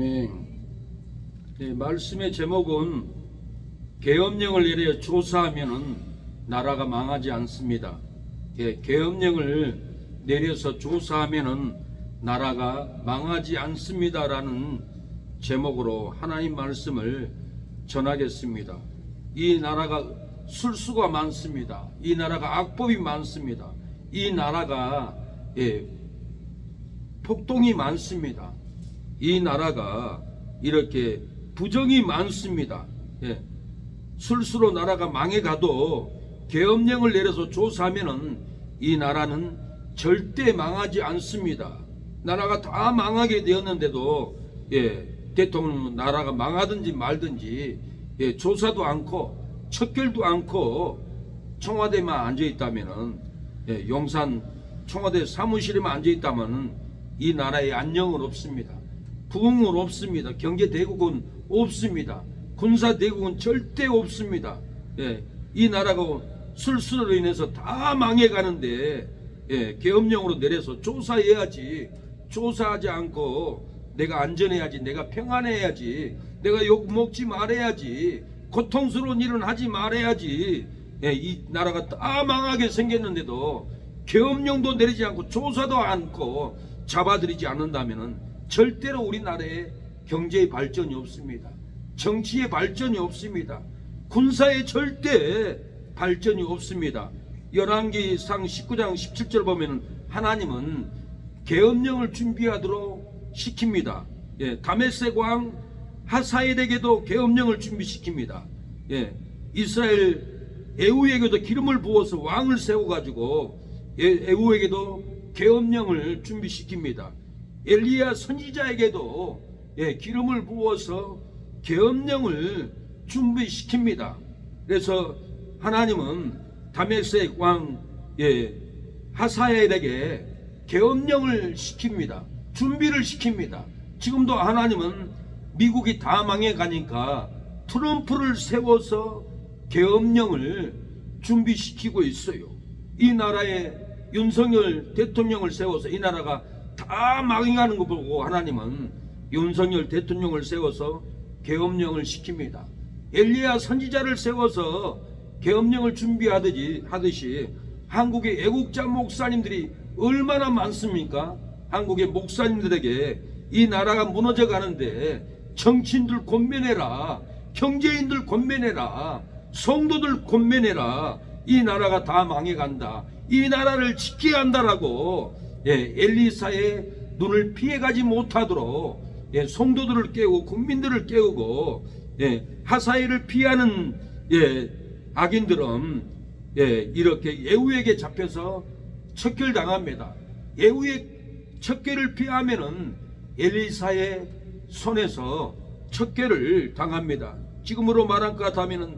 네, 말씀의 제목은 계엄령을 내려 조사하면은 나라가 망하지 않습니다. 계엄령을 내려서 조사하면은 나라가 망하지 않습니다라는 제목으로 하나님 말씀을 전하겠습니다. 이 나라가 술수가 많습니다. 이 나라가 악법이 많습니다. 이 나라가 폭동이 많습니다. 이 나라가 이렇게 부정이 많습니다. 술수로 나라가 망해가도 계엄령을 내려서 조사하면은 이 나라는 절대 망하지 않습니다. 나라가 다 망하게 되었는데도 대통령은 나라가 망하든지 말든지 조사도 않고 척결도 않고 청와대만 앉아있다면은 용산 청와대 사무실에만 앉아있다면은 이 나라에 안녕은 없습니다. 부흥은 없습니다. 경제대국은 없습니다. 군사대국은 절대 없습니다. 이 나라가 술수로 인해서 다 망해가는데 계엄령으로 내려서 조사해야지. 조사하지 않고 내가 안전해야지, 내가 평안해야지, 내가 욕먹지 말아야지, 고통스러운 일은 하지 말아야지. 이 나라가 다 망하게 생겼는데도 계엄령도 내리지 않고 조사도 않고 잡아들이지 않는다면 절대로 우리나라에 경제의 발전이 없습니다. 정치의 발전이 없습니다. 군사의 절대 발전이 없습니다. 열왕기상 19장 17절 보면 하나님은 계엄령을 준비하도록 시킵니다. 다메섹 왕 하사엘에게도 계엄령을 준비시킵니다. 이스라엘 에후에게도 기름을 부어서 왕을 세워가지고 에후에게도 계엄령을 준비시킵니다. 엘리야 선지자에게도 기름을 부어서 계엄령을 준비시킵니다. 그래서 하나님은 다메섹 왕 하사엘에게 계엄령을 시킵니다. 준비를 시킵니다. 지금도 하나님은 미국이 다 망해가니까 트럼프를 세워서 계엄령을 준비시키고 있어요. 이 나라에 윤석열 대통령을 세워서 이 나라가 다 망해가는 거 보고 하나님은 윤석열 대통령을 세워서 계엄령을 시킵니다. 엘리야 선지자를 세워서 계엄령을 준비하듯이 한국의 애국자 목사님들이 얼마나 많습니까? 한국의 목사님들에게 이 나라가 무너져 가는데 정치인들 권면해라, 경제인들 권면해라, 성도들 권면해라, 이 나라가 다 망해간다, 이 나라를 지켜야 한다라고 엘리사의 눈을 피해가지 못하도록 성도들을 깨우고 국민들을 깨우고 하사엘을 피하는 악인들은 이렇게 예후에게 잡혀서 척결당합니다. 예후의 척결을 피하면은 엘리사의 손에서 척결을 당합니다. 지금으로 말한 것 같으면은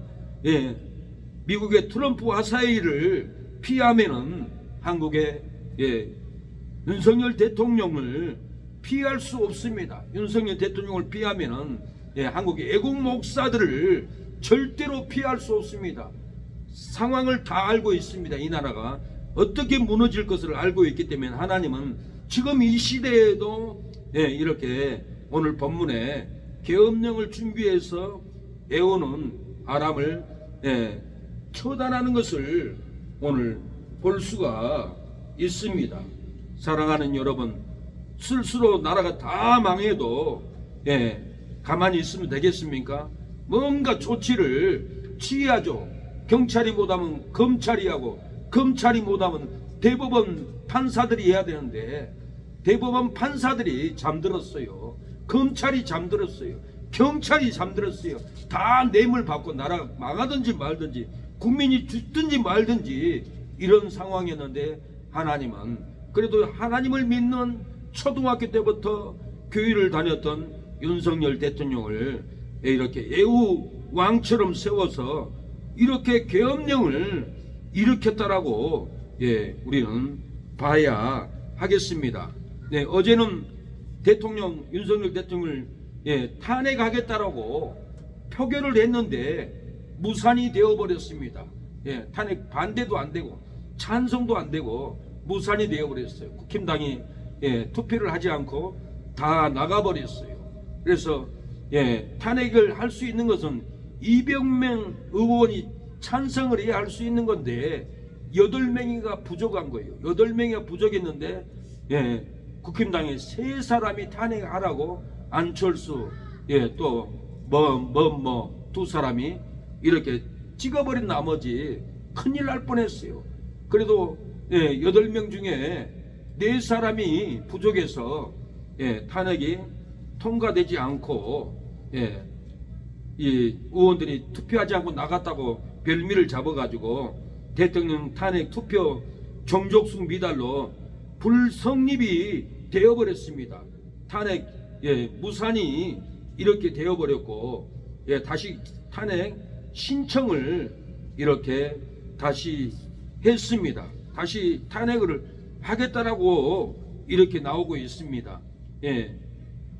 미국의 트럼프 하사엘을 피하면은 한국의 윤석열 대통령을 피할 수 없습니다. 윤석열 대통령을 피하면은 한국의 애국 목사들을 절대로 피할 수 없습니다. 상황을 다 알고 있습니다. 이 나라가 어떻게 무너질 것을 알고 있기 때문에 하나님은 지금 이 시대에도 이렇게 오늘 본문에 계엄령을 준비해서 애오는 아람을 처단하는 것을 오늘 볼 수가 있습니다. 사랑하는 여러분, 스스로 나라가 다 망해도 가만히 있으면 되겠습니까? 뭔가 조치를 취해야죠. 경찰이 못하면 검찰이 하고, 검찰이 못하면 대법원 판사들이 해야 되는데 대법원 판사들이 잠들었어요. 검찰이 잠들었어요. 경찰이 잠들었어요. 다 뇌물 받고 나라가 망하든지 말든지 국민이 죽든지 말든지 이런 상황이었는데 하나님은 그래도 하나님을 믿는 초등학교 때부터 교회를 다녔던 윤석열 대통령을 이렇게 예후 왕처럼 세워서 이렇게 계엄령을 일으켰다라고 우리는 봐야 하겠습니다. 어제는 대통령 윤석열 대통령을 탄핵하겠다라고 표결을 했는데 무산이 되어버렸습니다. 탄핵 반대도 안 되고 찬성도 안 되고 무산이 되어버렸어요. 국힘당이 투표를 하지 않고 다 나가버렸어요. 그래서 탄핵을 할 수 있는 것은 200명 의원이 찬성을 해야 할 수 있는 건데 8명이가 부족한 거예요. 8명이가 부족했는데 국힘당에 3사람이 탄핵하라고 안철수 또 두 사람이 이렇게 찍어버린 나머지 큰일 날 뻔했어요. 그래도 8명 중에 4사람이 부족해서 탄핵이 통과되지 않고 이 의원들이 투표하지 않고 나갔다고 별미를 잡아가지고 대통령 탄핵 투표 정족수 미달로 불성립이 되어버렸습니다. 탄핵 무산이 이렇게 되어버렸고 다시 탄핵 신청을 이렇게 다시 했습니다. 다시 탄핵을 하겠다라고 이렇게 나오고 있습니다.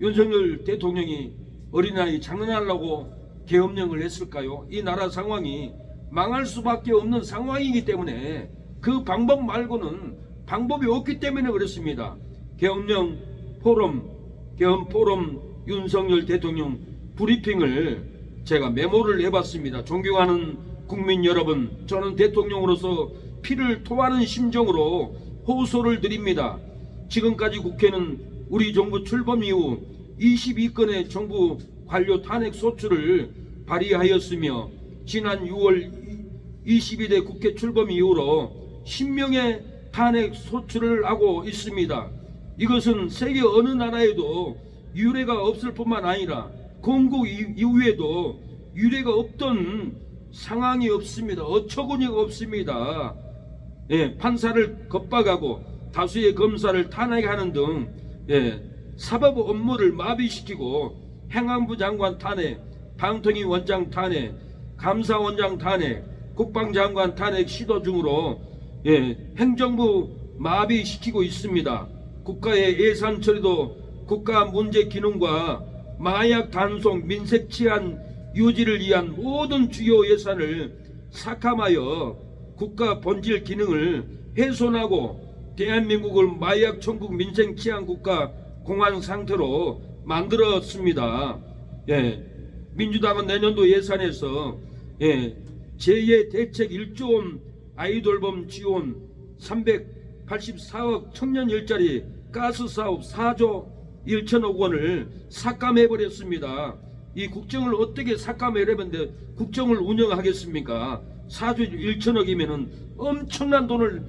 윤석열 대통령이 어린아이 장난하려고 계엄령을 했을까요? 이 나라 상황이 망할 수밖에 없는 상황이기 때문에 그 방법 말고는 방법이 없기 때문에 그렇습니다. 계엄령 포럼, 계엄 포럼 윤석열 대통령 브리핑을 제가 메모를 해봤습니다. 존경하는 국민 여러분, 저는 대통령으로서 피를 토하는 심정으로 호소를 드립니다. 지금까지 국회는 우리 정부 출범 이후 22건의 정부 관료 탄핵 소추를 발의하였으며 지난 6월 22대 국회 출범 이후로 10명의 탄핵 소추를 하고 있습니다. 이것은 세계 어느 나라에도 유례가 없을 뿐만 아니라 건국 이후에도 유례가 없던 상황이 없습니다. 어처구니가 없습니다. 판사를 겁박하고 다수의 검사를 탄핵하는 등 사법 업무를 마비시키고 행안부 장관 탄핵, 방통위 원장 탄핵, 감사원장 탄핵, 국방장관 탄핵 시도 중으로 행정부 마비시키고 있습니다. 국가의 예산 처리도 국가 문제 기능과 마약 단속, 민색 치안 유지를 위한 모든 주요 예산을 삭감하여 국가 본질 기능을 훼손하고 대한민국을 마약 천국 민생 치안 국가 공안 상태로 만들었습니다. 민주당은 내년도 예산에서 제2의 대책 1조 원 아이돌봄 지원 384억 청년 일자리 가스 사업 4조 1천억 원을 삭감해버렸습니다. 이 국정을 어떻게 삭감해내는데 국정을 운영하겠습니까? 4조 1천억이면은 엄청난 돈을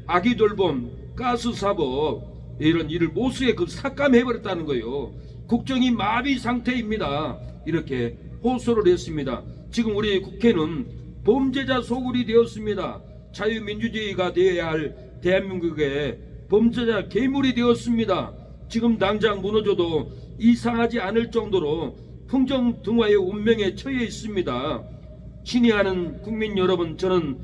아기돌봄 가스 사업 이런 일을 못쓰게 삭감해버렸다는 거예요. 국정이 마비 상태입니다. 이렇게 호소를 했습니다. 지금 우리 국회는 범죄자 소굴이 되었습니다. 자유민주주의가 되어야 할 대한민국의 범죄자 괴물이 되었습니다. 지금 당장 무너져도 이상하지 않을 정도로 풍정등화의 운명에 처해 있습니다. 친애하는 국민 여러분, 저는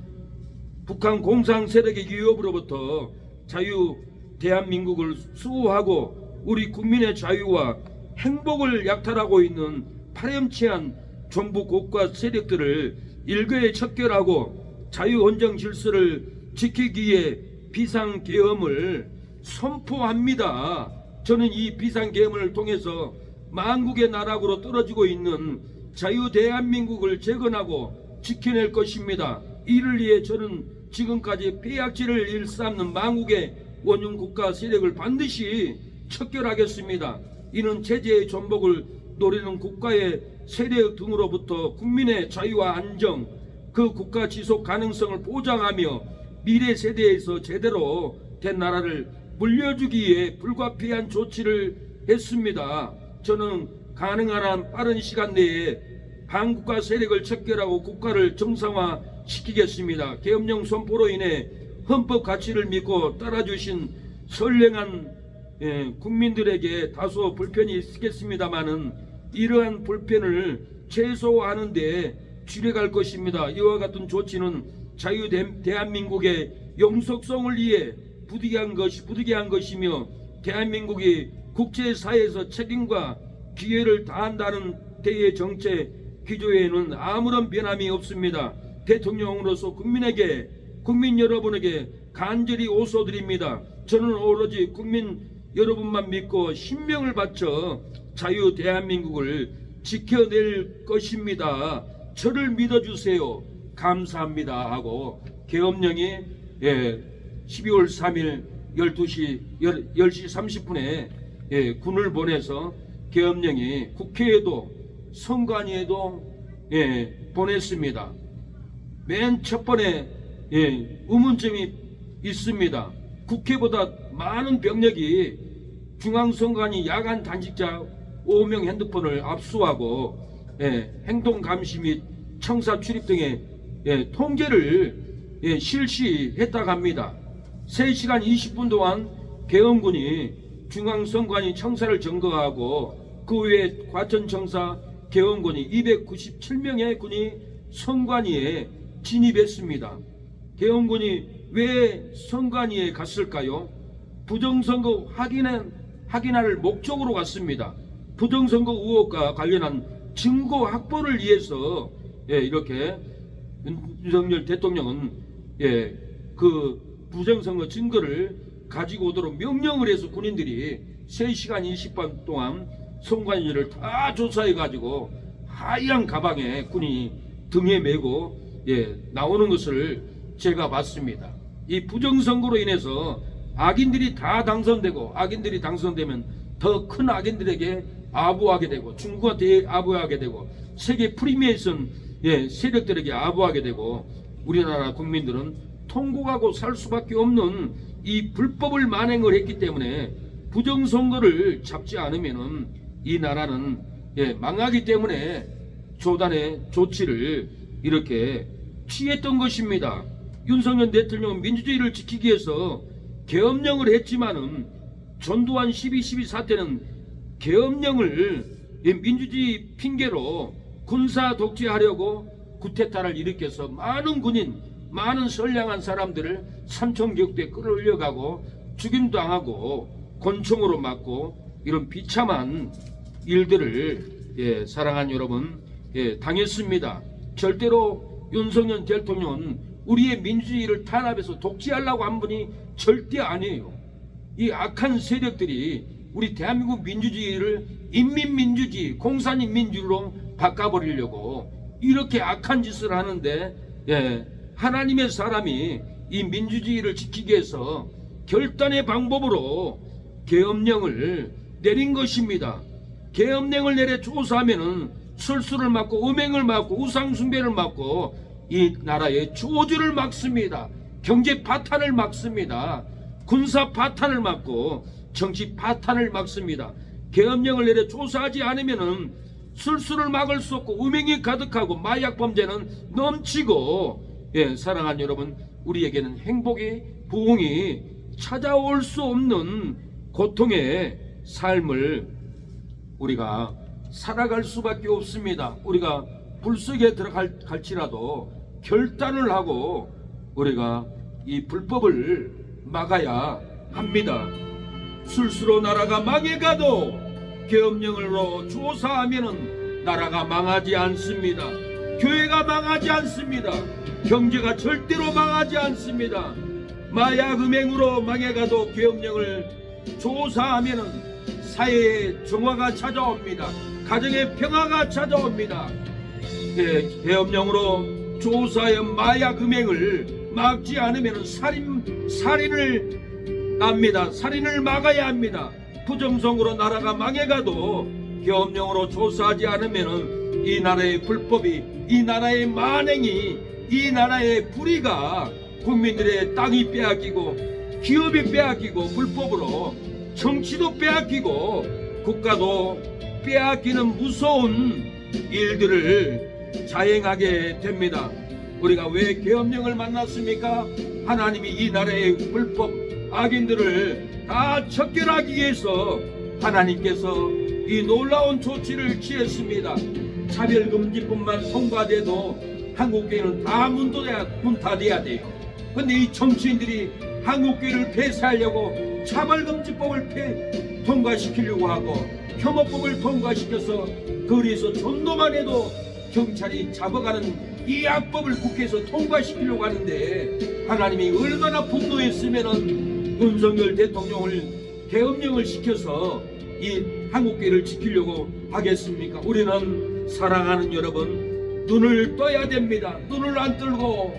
북한 공상 세력의 위협으로부터 자유 대한민국을 수호하고 우리 국민의 자유와 행복을 약탈하고 있는 파렴치한 정부 국가 세력들을 일거에 척결하고 자유헌정 질서를 지키기 위해 비상계엄을 선포합니다. 저는 이 비상계엄을 통해서 만국의 나락으로 떨어지고 있는 자유 대한민국을 재건하고 지켜낼 것입니다. 이를 위해 저는 지금까지 폐악질을 일삼는 만국의 원흉 국가 세력을 반드시 척결하겠습니다. 이는 체제의 전복을 노리는 국가의 세력 등으로부터 국민의 자유와 안정, 그 국가 지속 가능성을 보장하며 미래 세대에서 제대로 된 나라를 물려주기 위해 불가피한 조치를 했습니다. 저는 가능한 한 빠른 시간 내에 반국가 세력을 척결하고 국가를 정상화시키겠습니다. 계엄령 선포로 인해 헌법 가치를 믿고 따라주신 선량한 국민들에게 다소 불편이 있겠습니다마는 이러한 불편을 최소화하는 데 줄여갈 것입니다. 이와 같은 조치는 자유 대한민국의 영속성을 위해 부득이한 것이며 대한민국이 국제사회에서 책임과 기회를 다한다는 대의 정책 기조에는 아무런 변함이 없습니다. 대통령으로서 국민 여러분에게 간절히 호소드립니다. 저는 오로지 국민 여러분만 믿고 신명을 바쳐 자유 대한민국을 지켜낼 것입니다. 저를 믿어주세요. 감사합니다 하고 계엄령이 12월 3일 10시 30분에 군을 보내서 계엄령이 국회에도 선관위에도 보냈습니다. 맨 첫 번에 의문점이 있습니다. 국회보다 많은 병력이 중앙선관위 야간 단식자 5명 핸드폰을 압수하고 행동감시 및 청사 출입 등의 통제를 실시했다고 합니다. 3시간 20분 동안 계엄군이 중앙선관위 청사를 점거하고 그 외에 과천청사 계엄군이 297명의 군이 선관위에 진입했습니다. 계엄군이 왜 선관위에 갔을까요? 부정선거 확인할 목적으로 갔습니다. 부정선거 의혹과 관련한 증거 확보를 위해서 이렇게 윤석열 대통령은 그 부정선거 증거를 가지고 오도록 명령을 해서 군인들이 3시간 20분 동안 선관위를 다 조사해 가지고 하얀 가방에 군이 등에 메고 나오는 것을 제가 봤습니다. 이 부정선거로 인해서 악인들이 다 당선되고, 악인들이 당선되면 더 큰 악인들에게 아부하게 되고, 중국한테 아부하게 되고, 세계 프리메이슨 세력들에게 아부하게 되고, 우리나라 국민들은 통곡하고 살 수밖에 없는 이 불법을 만행을 했기 때문에 부정선거를 잡지 않으면은 이 나라는 망하기 때문에 조단의 조치를 이렇게 취했던 것입니다. 윤석열 대통령은 민주주의를 지키기 위해서 계엄령을 했지만은 전두환 12.12 사태는 계엄령을 민주주의 핑계로 군사 독재하려고 쿠데타를 일으켜서 많은 군인, 많은 선량한 사람들을 삼천격대 끌어올려가고 죽임당하고 권총으로 맞고 이런 비참한 일들을 사랑하는 여러분 당했습니다. 절대로 윤석열 대통령은 우리의 민주주의를 탄압해서 독재하려고 한 분이 절대 아니에요. 이 악한 세력들이 우리 대한민국 민주주의를 인민민주주의, 공산인 민주주의로 바꿔버리려고 이렇게 악한 짓을 하는데 하나님의 사람이 이 민주주의를 지키기 위해서 결단의 방법으로 계엄령을 내린 것입니다. 계엄령을 내려 조사하면은 설수를 막고 음행을 막고 우상숭배를 막고 이 나라의 조주를 막습니다. 경제 파탄을 막습니다. 군사 파탄을 막고 정치 파탄을 막습니다. 계엄령을 내려 조사하지 않으면은 술수를 막을 수 없고 음행이 가득하고 마약 범죄는 넘치고 사랑하는 여러분, 우리에게는 행복이 부흥이 찾아올 수 없는 고통의 삶을 우리가 살아갈 수밖에 없습니다. 우리가 불속에 들어갈지라도 결단을 하고 우리가 이 불법을 막아야 합니다. 술수로 나라가 망해가도 계엄령으로 조사하면은 나라가 망하지 않습니다. 교회가 망하지 않습니다. 경제가 절대로 망하지 않습니다. 마약 음행으로 망해가도 계엄령을 조사하면은 사회의 정화가 찾아옵니다. 가정의 평화가 찾아옵니다. 계엄령으로 조사하여 마약 음행을 막지 않으면 살인을 납니다. 살인을 막아야 합니다. 부정선거로 나라가 망해가도 계엄령으로 조사하지 않으면 이 나라의 불법이, 이 나라의 만행이, 이 나라의 불의가 국민들의 땅이 빼앗기고 기업이 빼앗기고 불법으로 정치도 빼앗기고 국가도 빼앗기는 무서운 일들을 자행하게 됩니다. 우리가 왜 계엄령을 만났습니까? 하나님이 이 나라의 불법 악인들을 다 척결하기 위해서 하나님께서 이 놀라운 조치를 취했습니다. 차별금지법만 통과돼도 한국교회는 다 문 닫아야 돼요. 근데 이 정치인들이 한국교회를 폐쇄하려고 차별금지법을 통과시키려고 하고 혐오법을 통과시켜서 거리에서 전도만 해도 경찰이 잡아가는 이 악법을 국회에서 통과시키려고 하는데 하나님이 얼마나 분노했으면은 윤석열 대통령을 계엄령을 시켜서 이 한국교회를 지키려고 하겠습니까? 우리는 사랑하는 여러분, 눈을 떠야 됩니다. 눈을 안 뜨고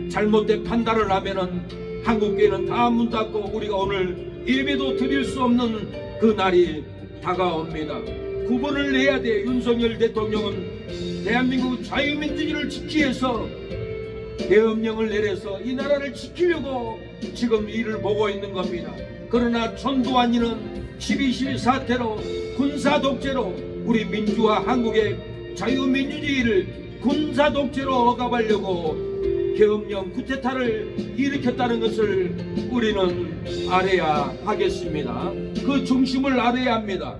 잘못된 판단을 하면은 한국교회는 다 문 닫고 우리가 오늘 예배도 드릴 수 없는 그 날이 다가옵니다. 구분을 내야 돼. 윤석열 대통령은 대한민국 자유민주주의를 지키기 위해서 계엄령을 내려서 이 나라를 지키려고 지금 일을 보고 있는 겁니다. 그러나 전두환이는 12.12 사태로 군사독재로 우리 민주화 한국의 자유민주주의를 군사독재로 억압하려고 계엄령 쿠데타를 일으켰다는 것을 우리는 알아야 하겠습니다. 그 중심을 알아야 합니다.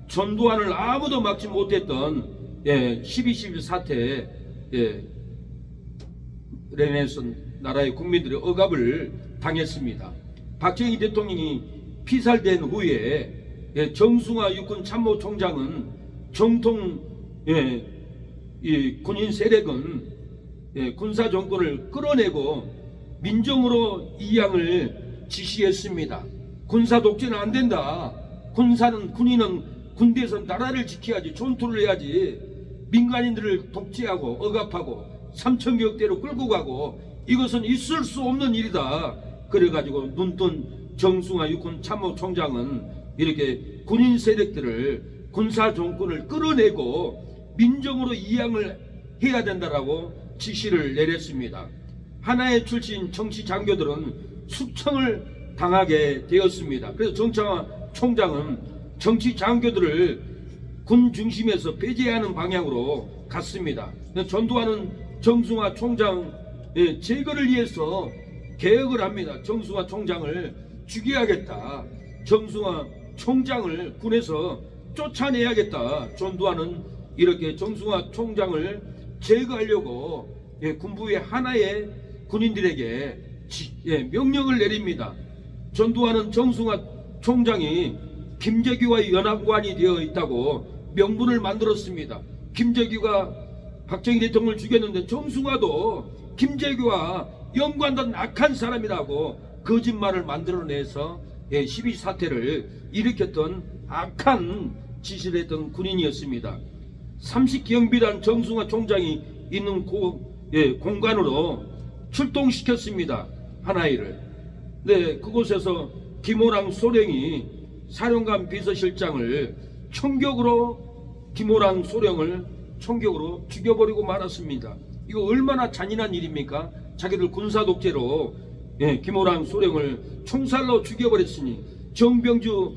전두환을 아무도 막지 못했던 12.12 사태에 레네서 나라의 국민들의 억압을 당했습니다. 박정희 대통령이 피살된 후에 정승화 육군 참모총장은 정통 이 군인 세력은 군사 정권을 끌어내고 민정으로 이양을 지시했습니다. 군사 독재는 안 된다. 군인은 군대에서 나라를 지켜야지, 전투를 해야지. 민간인들을 독재하고 억압하고 3,000개국대로 끌고 가고 이것은 있을 수 없는 일이다. 그래가지고 눈뜬 정승화 육군 참모총장은 이렇게 군인 세력들을 군사 정권을 끌어내고 민정으로 이양을 해야 된다라고 지시를 내렸습니다. 하나의 출신 정치 장교들은 숙청을 당하게 되었습니다. 그래서 정창화 총장은 정치 장교들을 군 중심에서 배제하는 방향으로 갔습니다. 전두환은 정승화 총장 제거를 위해서 개혁을 합니다. 정승화 총장을 죽여야겠다. 정승화 총장을 군에서 쫓아내야겠다. 전두환은 이렇게 정승화 총장을 제거하려고 군부의 하나의 군인들에게 명령을 내립니다. 전두환은 정승화 총장이 김재규와 연합관이 되어 있다고 명분을 만들었습니다. 김재규가 박정희 대통령을 죽였는데 정승화도 김재규와 연관된 악한 사람이라고 거짓말을 만들어내서 12 사태를 일으켰던 악한 지시를 했던 군인이었습니다. 30경비단 정승화 총장이 있는 공간으로 출동시켰습니다. 하나이를. 그곳에서 김호랑 소령이 사령관 비서실장을 김호랑 소령을 총격으로 죽여버리고 말았습니다. 이거 얼마나 잔인한 일입니까? 자기들 군사독재로 김호랑 소령을 총살로 죽여버렸으니 정병주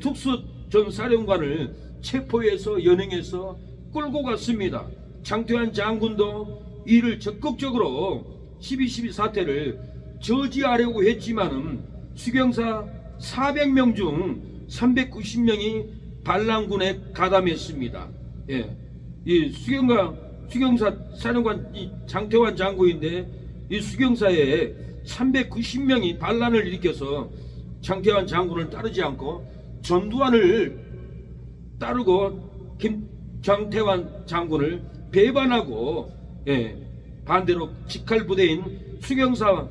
특수 전 사령관을 체포해서 연행해서 끌고 갔습니다. 장태환 장군도 이를 적극적으로 12.12 사태를 저지하려고 했지만은 수경사 400명 중 390명이 반란군에 가담했습니다. 이 수경사 사령관 장태환 장군인데 이 수경사에 390명이 반란을 일으켜서 장태환 장군을 따르지 않고 전두환을 따르고 장태환 장군을 배반하고 반대로 직할부대인 수경사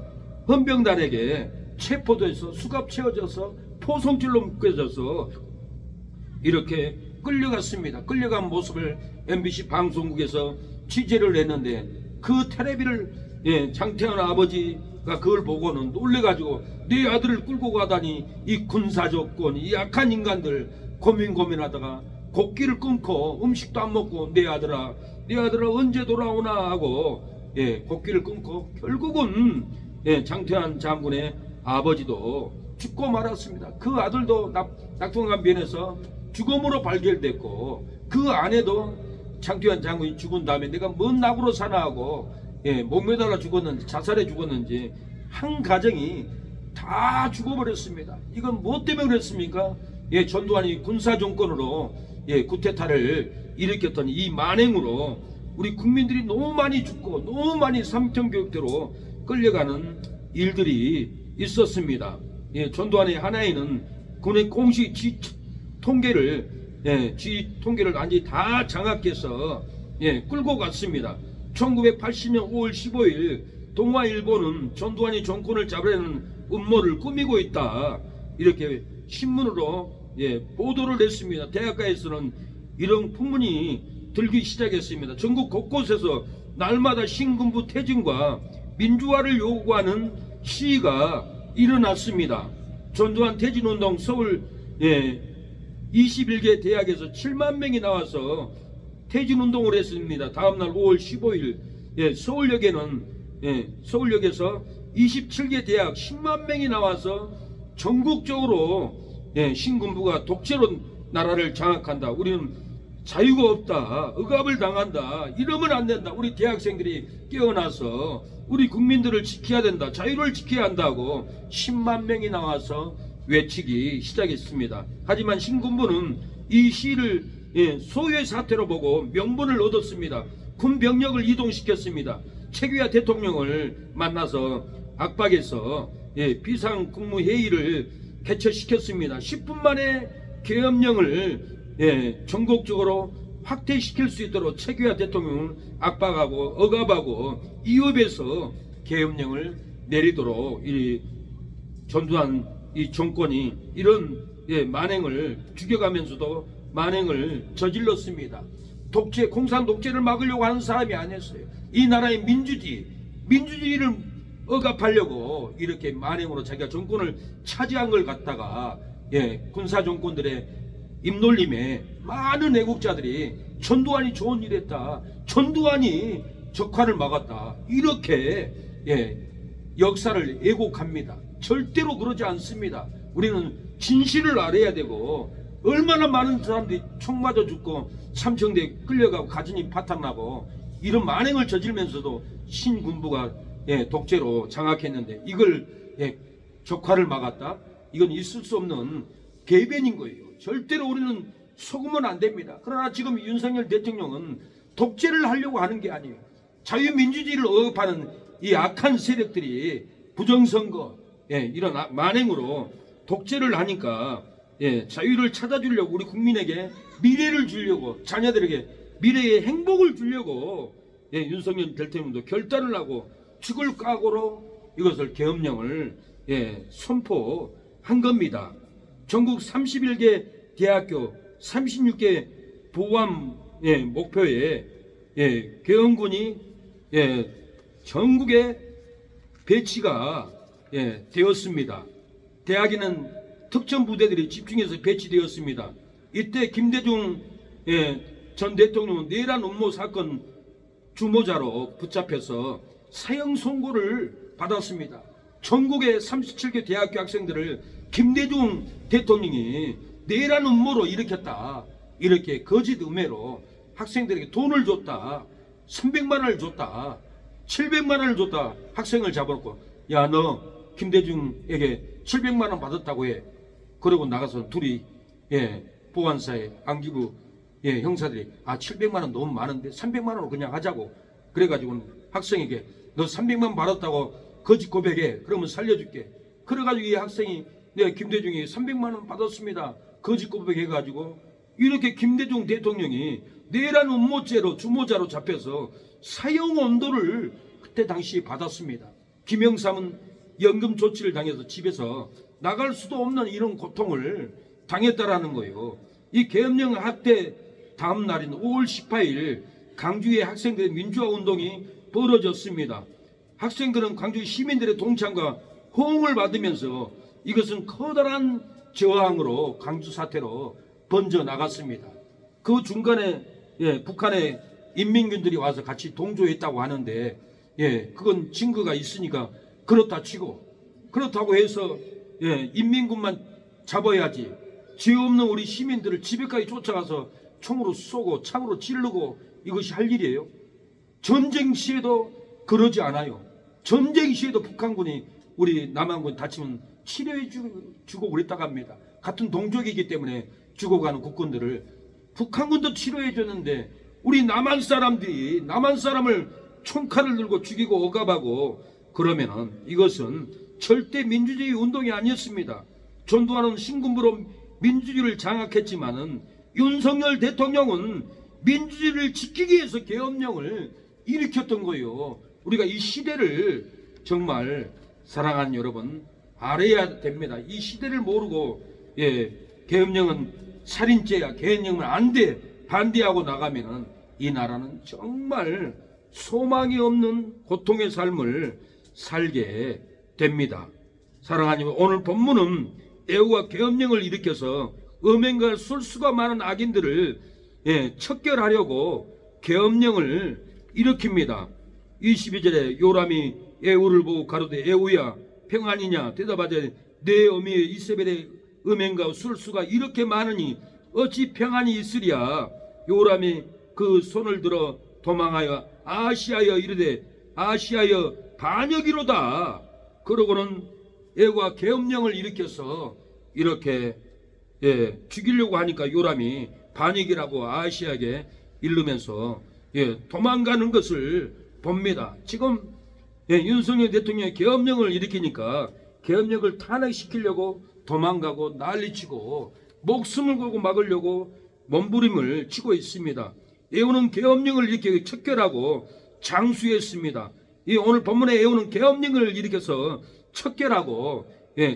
헌병단에게 체포돼서 수갑 채워져서 포송줄로 묶여져서 이렇게 끌려갔습니다. 끌려간 모습을 MBC 방송국에서 취재를 했는데 그 텔레비를 장태환 아버지가 그걸 보고는 놀래가지고 내 아들을 끌고 가다니 이 군사조건 이 악한 인간들 고민하다가 곡기를 끊고 음식도 안 먹고 내 아들아 언제 돌아오나 하고 곡기를 끊고 결국은 장태환 장군의 아버지도 죽고 말았습니다. 그 아들도 낙동강변에서 죽음으로 발견됐고 그 아내도 장태환 장군이 죽은 다음에 내가 뭔 낙으로 사나 하고 목매달아 죽었는지 자살해 죽었는지 한 가정이 다 죽어버렸습니다. 이건 무엇 때문에 그랬습니까? 전두환이 군사정권으로 쿠데타를 일으켰던 이 만행으로 우리 국민들이 너무 많이 죽고 너무 많이 삼청교육대로 끌려가는 일들이 있었습니다. 전두환의 하나에는 군의 공식 통계를 완전히 다 장악해서 끌고 갔습니다. 1980년 5월 15일 동아일보는 전두환이 정권을 잡으려는 음모를 꾸미고 있다 이렇게 신문으로 보도를 냈습니다. 대학가에서는 이런 풍문이 들기 시작했습니다. 전국 곳곳에서 날마다 신군부 퇴진과 민주화를 요구하는 시위가 일어났습니다. 전두환 퇴진운동 서울 21개 대학에서 7만 명이 나와서 퇴진운동을 했습니다. 다음날 5월 15일 서울역에서 27개 대학 10만 명이 나와서 전국적으로 신군부가 독재로 나라를 장악한다, 우리는 자유가 없다, 억압을 당한다, 이러면 안 된다, 우리 대학생들이 깨어나서 우리 국민들을 지켜야 된다, 자유를 지켜야 한다고 10만 명이 나와서 외치기 시작했습니다. 하지만 신군부는 이 시위를 소요의 사태로 보고 명분을 얻었습니다. 군 병력을 이동시켰습니다. 최규하 대통령을 만나서 압박해서 비상국무회의를 개최시켰습니다. 10분 만에 계엄령을 전국적으로 확대시킬 수 있도록 최규하 대통령을 압박하고 억압하고 이협해서 계엄령을 내리도록 이 전두환 이 정권이 이런 만행을 죽여가면서도 만행을 저질렀습니다. 독재, 공산 독재를 막으려고 하는 사람이 아니었어요. 이 나라의 민주주의를 억압하려고 이렇게 만행으로 자기가 정권을 차지한 걸 갖다가 군사 정권들의 입놀림에 많은 애국자들이 전두환이 좋은 일 했다, 전두환이 적화를 막았다, 이렇게 역사를 왜곡합니다. 절대로 그러지 않습니다. 우리는 진실을 알아야 되고, 얼마나 많은 사람들이 총 맞아 죽고 삼청대에 끌려가고 가정이 파탄나고 이런 만행을 저질면서도 신군부가 독재로 장악했는데 이걸 적화를 막았다? 이건 있을 수 없는 개변인 거예요. 절대로 우리는 속으면 안 됩니다. 그러나 지금 윤석열 대통령은 독재를 하려고 하는 게 아니에요. 자유민주주의를 억압하는 이 악한 세력들이 부정선거 이런 만행으로 독재를 하니까 자유를 찾아주려고, 우리 국민에게 미래를 주려고, 자녀들에게 미래의 행복을 주려고 윤석열 대통령도 결단을 하고 죽을 각오로 이것을 계엄령을 선포한 겁니다. 전국 31개 대학교 36개 보안 목표에 계엄군이 전국에 배치가 되었습니다. 대학에는 특전 부대들이 집중해서 배치되었습니다. 이때 김대중 전 대통령은 내란 음모 사건 주모자로 붙잡혀서 사형 선고를 받았습니다. 전국의 37개 대학교 학생들을 김대중 대통령이 내란 음모로 일으켰다, 이렇게 거짓 음해로 학생들에게 돈을 줬다, 300만 원을 줬다, 700만 원을 줬다, 학생을 잡아놓고 야, 너 김대중에게 700만 원 받았다고 해. 그러고 나가서 둘이 보안사에 안기부 형사들이 700만 원 너무 많은데 300만 원으로 그냥 하자고 그래가지고 학생에게 너 300만 원 받았다고 거짓 고백해, 그러면 살려줄게. 그래가지고 이 학생이 김대중이 300만 원 받았습니다 거짓 고백해가지고 이렇게 김대중 대통령이 내란 음모죄로 주모자로 잡혀서 사형 언도를 그때 당시 받았습니다. 김영삼은 연금 조치를 당해서 집에서 나갈 수도 없는 이런 고통을 당했다라는 거예요. 이 계엄령 학대 다음 날인 5월 18일 광주의 학생들의 민주화 운동이 벌어졌습니다. 학생들은 광주 시민들의 동참과 호응을 받으면서 이것은 커다란 저항으로 광주 사태로 번져 나갔습니다. 그 중간에 북한의 인민군들이 와서 같이 동조했다고 하는데 그건 증거가 있으니까 그렇다 치고, 그렇다고 해서 인민군만 잡아야지 죄 없는 우리 시민들을 집에까지 쫓아가서 총으로 쏘고 창으로 찌르고 이것이 할 일이에요? 전쟁 시에도 그러지 않아요. 전쟁 시에도 북한군이 우리 남한군 다치면 치료해 주고 그랬다고 합니다. 같은 동족이기 때문에 죽어가는 국군들을 북한군도 치료해 줬는데 우리 남한 사람들이 남한 사람을 총칼을 들고 죽이고 억압하고 그러면은 이것은 절대 민주주의 운동이 아니었습니다. 전두환은 신군부로 민주주의를 장악했지만은 윤석열 대통령은 민주주의를 지키기 위해서 계엄령을 일으켰던 거예요. 우리가 이 시대를 정말 사랑하는 여러분 알아야 됩니다. 이 시대를 모르고 계엄령은 살인죄야, 계엄령은 안 돼, 반대하고 나가면은 이 나라는 정말 소망이 없는 고통의 삶을 살게 됩니다. 사랑하는 오늘 본문은 애후가 계엄령을 일으켜서 음행과 술수가 많은 악인들을 척결하려고 계엄령을 일으킵니다. 22절에 요람이 애후를 보고 가로되 애후야 평안이냐 대답하되 내 어미의 이세벨의 음행과 술수가 이렇게 많으니 어찌 평안이 있으랴. 요람이 그 손을 들어 도망하여 아시아여 이르되 아시아여 반역이로다. 그러고는 애후가 계엄령을 일으켜서 이렇게 죽이려고 하니까 요람이 반역이라고 아시아에게 이르면서 도망가는 것을 봅니다. 지금 윤석열 대통령이 계엄령을 일으키니까 계엄령을 탄핵시키려고 도망가고 난리치고 목숨을 걸고 막으려고 몸부림을 치고 있습니다. 애후는 계엄령을 일으켜 척결하고 장수했습니다. 오늘 본문의 애후는 계엄령을 일으켜서 척결하고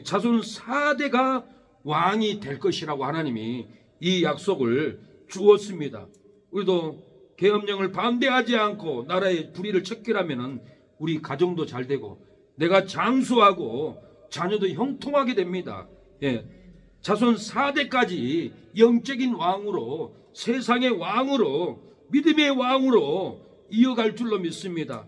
자손 4대가 왕이 될 것이라고 하나님이 이 약속을 주었습니다. 우리도 계엄령을 반대하지 않고 나라의 불의를 척결하면 우리 가정도 잘 되고 내가 장수하고 자녀도 형통하게 됩니다. 자손 4대까지 영적인 왕으로, 세상의 왕으로, 믿음의 왕으로 이어갈 줄로 믿습니다.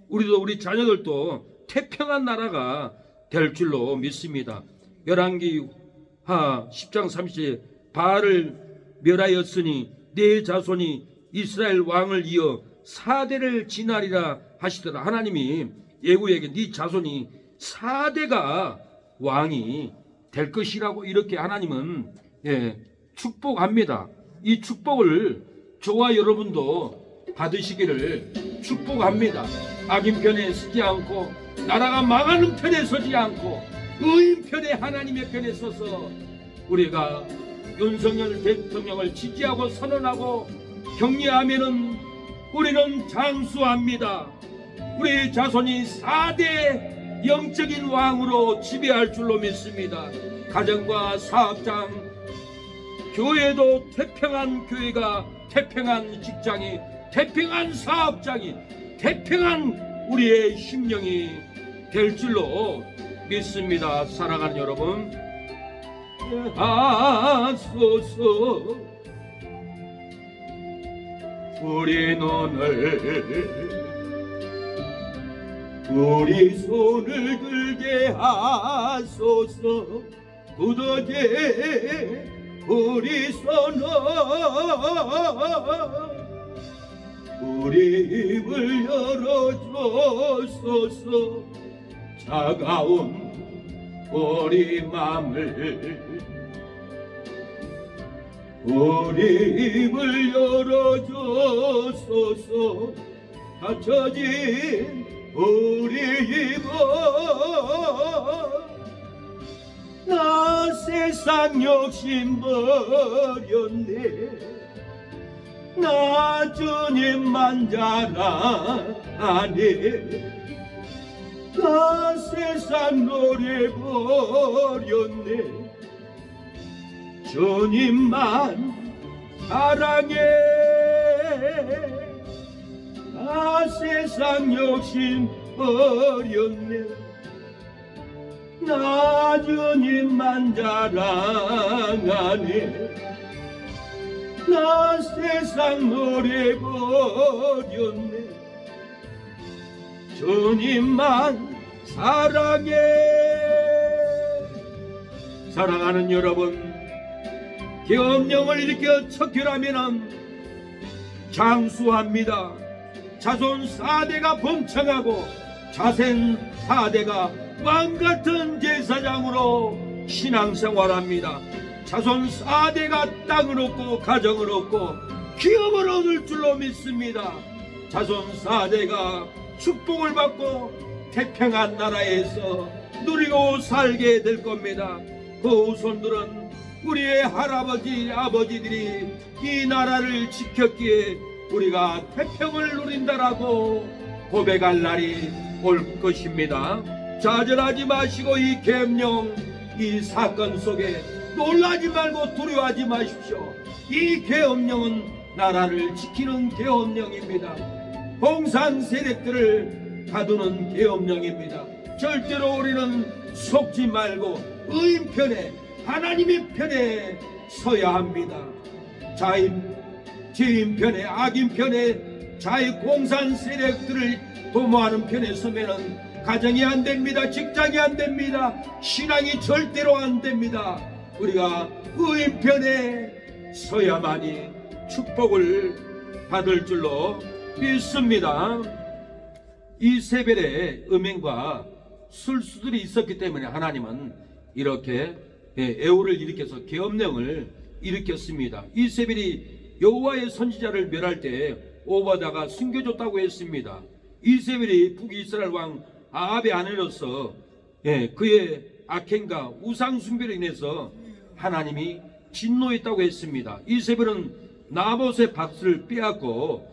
우리도 우리 자녀들도 태평한 나라가 될 줄로 믿습니다. 열왕기 10장 30절에 바알을 멸하였으니 내 자손이 이스라엘 왕을 이어 4대를 지나리라 하시더라. 하나님이 애후에게 네 자손이 4대가 왕이 될 것이라고 이렇게 하나님은 축복합니다. 이 축복을 저와 여러분도 받으시기를 축복합니다. 악인 편에 서지 않고 나라가 망하는 편에 서지 않고 의인 편에 하나님의 편에 서서 우리가 윤석열 대통령을 지지하고 선언하고 격려하면은 우리는 장수합니다. 우리 자손이 4대 영적인 왕으로 지배할 줄로 믿습니다. 가정과 사업장, 교회도 태평한 교회가, 태평한 직장이, 태평한 사업장이, 태평한 우리의 심령이 될 줄로 믿습니다. 사랑하는 여러분, 하소서. 우리 눈을 우리 손을 들게 하소서. 굳어진 우리 손을 우리 입을 열어주소서. 차가운 우리 맘을 우리 입을 열어주소서. 닫혀진 우리 입을 나 세상 욕심 버렸네. 나 주님만 자랑하네. 나 세상 노래 버렸네. 주님만 사랑해. 나 세상 욕심 버렸네. 나 주님만 자랑하네. 나 세상 노래 버렸네. 주님만 사랑해. 사랑하는 여러분, 계엄령을 일으켜 척결하면 장수합니다. 자손 4대가 번창하고 자손 4대가 왕같은 제사장으로 신앙생활합니다. 자손 4대가 땅을 얻고 가정을 얻고 기업을 얻을 줄로 믿습니다. 자손 4대가 축복을 받고 태평한 나라에서 누리고 살게 될 겁니다. 그 후손들은 우리의 할아버지 아버지들이 이 나라를 지켰기에 우리가 태평을 누린다라고 고백할 날이 올 것입니다. 좌절하지 마시고 이 계엄령, 이 사건 속에 놀라지 말고 두려워하지 마십시오. 이 계엄령은 나라를 지키는 계엄령입니다. 공산 세력들을 가두는 계엄령입니다. 절대로 우리는 속지 말고 의인 편에, 하나님의 편에 서야 합니다. 죄인 편에, 악인 편에, 자의 공산 세력들을 도모하는 편에 서면은 가정이 안 됩니다. 직장이 안 됩니다. 신앙이 절대로 안 됩니다. 우리가 의인 편에 서야만이 축복을 받을 줄로 믿습니다. 이세벨의 음행과 술수들이 있었기 때문에 하나님은 이렇게 애호를 일으켜서 계엄령을 일으켰습니다. 이세벨이 여호와의 선지자를 멸할 때 오바다가 숨겨줬다고 했습니다. 이세벨이 북이스라엘 왕 아합의 아내로서 그의 악행과 우상 숭배로 인해서 하나님이 진노했다고 했습니다. 이세벨은 나봇의 밭을 빼앗고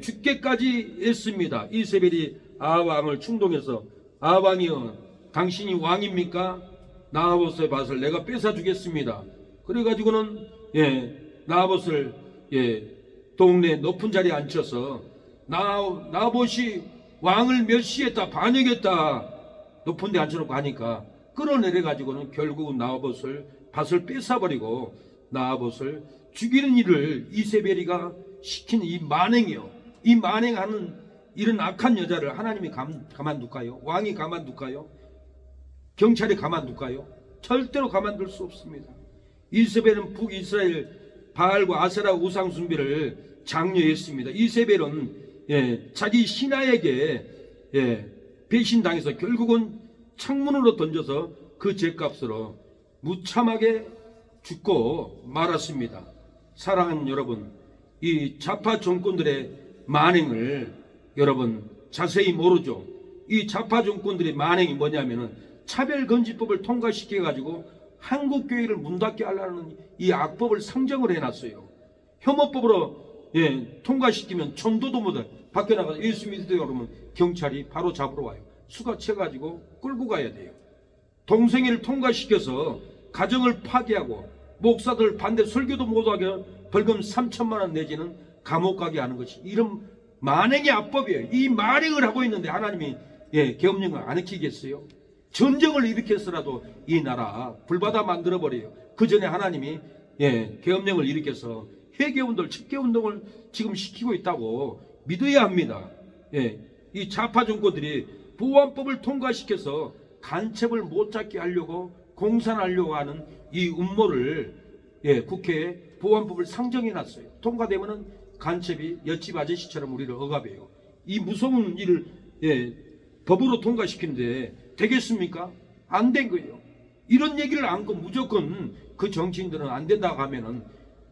죽게까지 했습니다. 이세벨이 아합 왕을 충동해서 아합 왕이여, 당신이 왕입니까? 나봇의 밭을 내가 뺏어 주겠습니다. 그래가지고는 나봇을 동네 높은 자리에 앉혀서 나봇이 왕을 멸시했다, 반역했다, 높은 데 앉혀놓고 하니까 끌어내려가지고는 결국은 나봇을 밭을 뺏어버리고 나봇을 죽이는 일을 이세벨이가 시킨 이 만행이요. 이 만행하는 이런 악한 여자를 하나님이 가만둘까요? 왕이 가만둘까요? 경찰이 가만둘까요? 절대로 가만둘 수 없습니다. 이세벨은 북이스라엘 바알과 아세라 우상 숭배를 장려했습니다. 이세벨은 자기 신하에게 배신당해서 결국은 창문으로 던져서 그 죄값으로 무참하게 죽고 말았습니다. 사랑하는 여러분, 이 좌파 정권들의 만행을 여러분 자세히 모르죠. 이 좌파 정권들의 만행이 뭐냐면은 차별금지법을 통과시켜 가지고 한국교회를 문 닫게 하려는 이 악법을 상정을 해놨어요. 혐오법으로 통과시키면 전도도 못해 밖에 나가서 예수 믿으세요 그러면 경찰이 바로 잡으러 와요. 수가 채가지고 끌고 가야 돼요. 동성애를 통과시켜서 가정을 파괴하고 목사들 반대 설교도 못하게 벌금 3천만 원 내지는 감옥 가게 하는 것이 이런 만행의 악법이에요. 이 만행을 하고 있는데 하나님이 계엄령을 안 지키겠어요? 전쟁을 일으켜서라도 이 나라 불바다 만들어버려요. 그 전에 하나님이 계엄령을 일으켜서 회개운동, 척개운동을 지금 시키고 있다고 믿어야 합니다. 이 좌파 정권들이 보안법을 통과시켜서 간첩을 못 잡게 하려고 공산하려고 하는 이 음모를 국회에 보안법을 상정해놨어요. 통과되면은 간첩이 옆집 아저씨처럼 우리를 억압해요. 이 무서운 일을 법으로 통과시키는데 되겠습니까? 안 된 거예요. 이런 얘기를 안고 무조건 그 정치인들은 안 된다고 하면은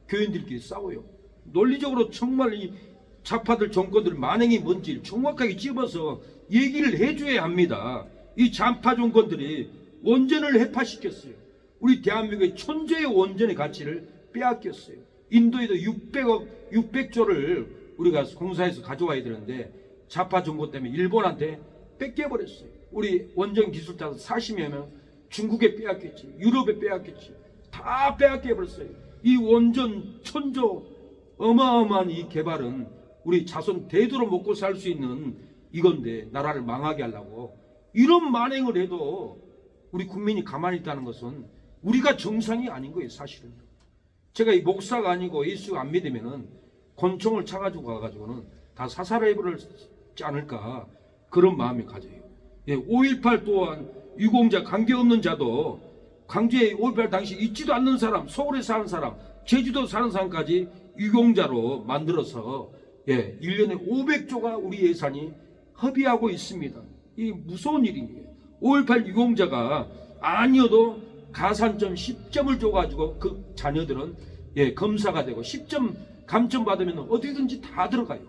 교인들끼리 싸워요. 논리적으로 정말 이 좌파들 정권들 만행이 뭔지 정확하게 집어서 얘기를 해줘야 합니다. 이 좌파 정권들이 원전을 해파시켰어요. 우리 대한민국의 천재의 원전의 가치를 빼앗겼어요. 인도에도 600조를 우리가 공사해서 가져와야 되는데 좌파 정권 때문에 일본한테 뺏겨버렸어요. 우리 원전 기술자 40여 명 중국에 빼앗겼지, 유럽에 빼앗겼지, 다 빼앗겨버렸어요. 이 원전 천조 어마어마한 이 개발은 우리 자손 대대로 먹고 살 수 있는 이건데 나라를 망하게 하려고 이런 만행을 해도 우리 국민이 가만히 있다는 것은 우리가 정상이 아닌 거예요. 사실은 제가 이 목사가 아니고 예수 안 믿으면은 권총을 차가지고 가가지고는 다 사살해버리지 않을까 그런 마음이 가져요. 5.18 또한 유공자 관계없는 자도 광주에 5.18 당시 있지도 않는 사람, 서울에 사는 사람, 제주도 사는 사람까지 유공자로 만들어서 1년에 500조가 우리 예산이 허비하고 있습니다. 이 무서운 일이에요. 5.18 유공자가 아니어도 가산점 10점을 줘가지고 그 자녀들은 검사가 되고 10점 감점 받으면 어디든지 다 들어가요.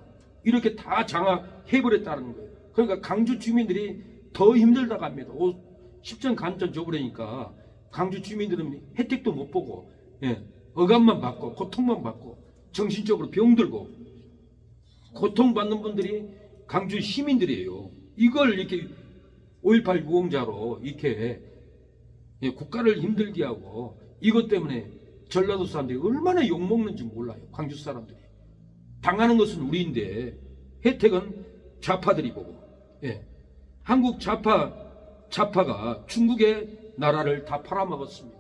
이렇게 다 장악해버렸다는 거예요. 그러니까 강주 주민들이 더 힘들다고 합니다. 10점 감점 줘버리니까 강주 주민들은 혜택도 못 보고 억압만 받고 고통만 받고 정신적으로 병들고 고통받는 분들이 강주 시민들이에요. 이걸 이렇게 5.18 유공자로 이렇게 국가를 힘들게 하고 이것 때문에 전라도 사람들이 얼마나 욕먹는지 몰라요. 광주 사람들이. 당하는 것은 우리인데 혜택은 좌파들이 보고. 예. 한국 좌파가 중국의 나라를 다 팔아먹었습니다.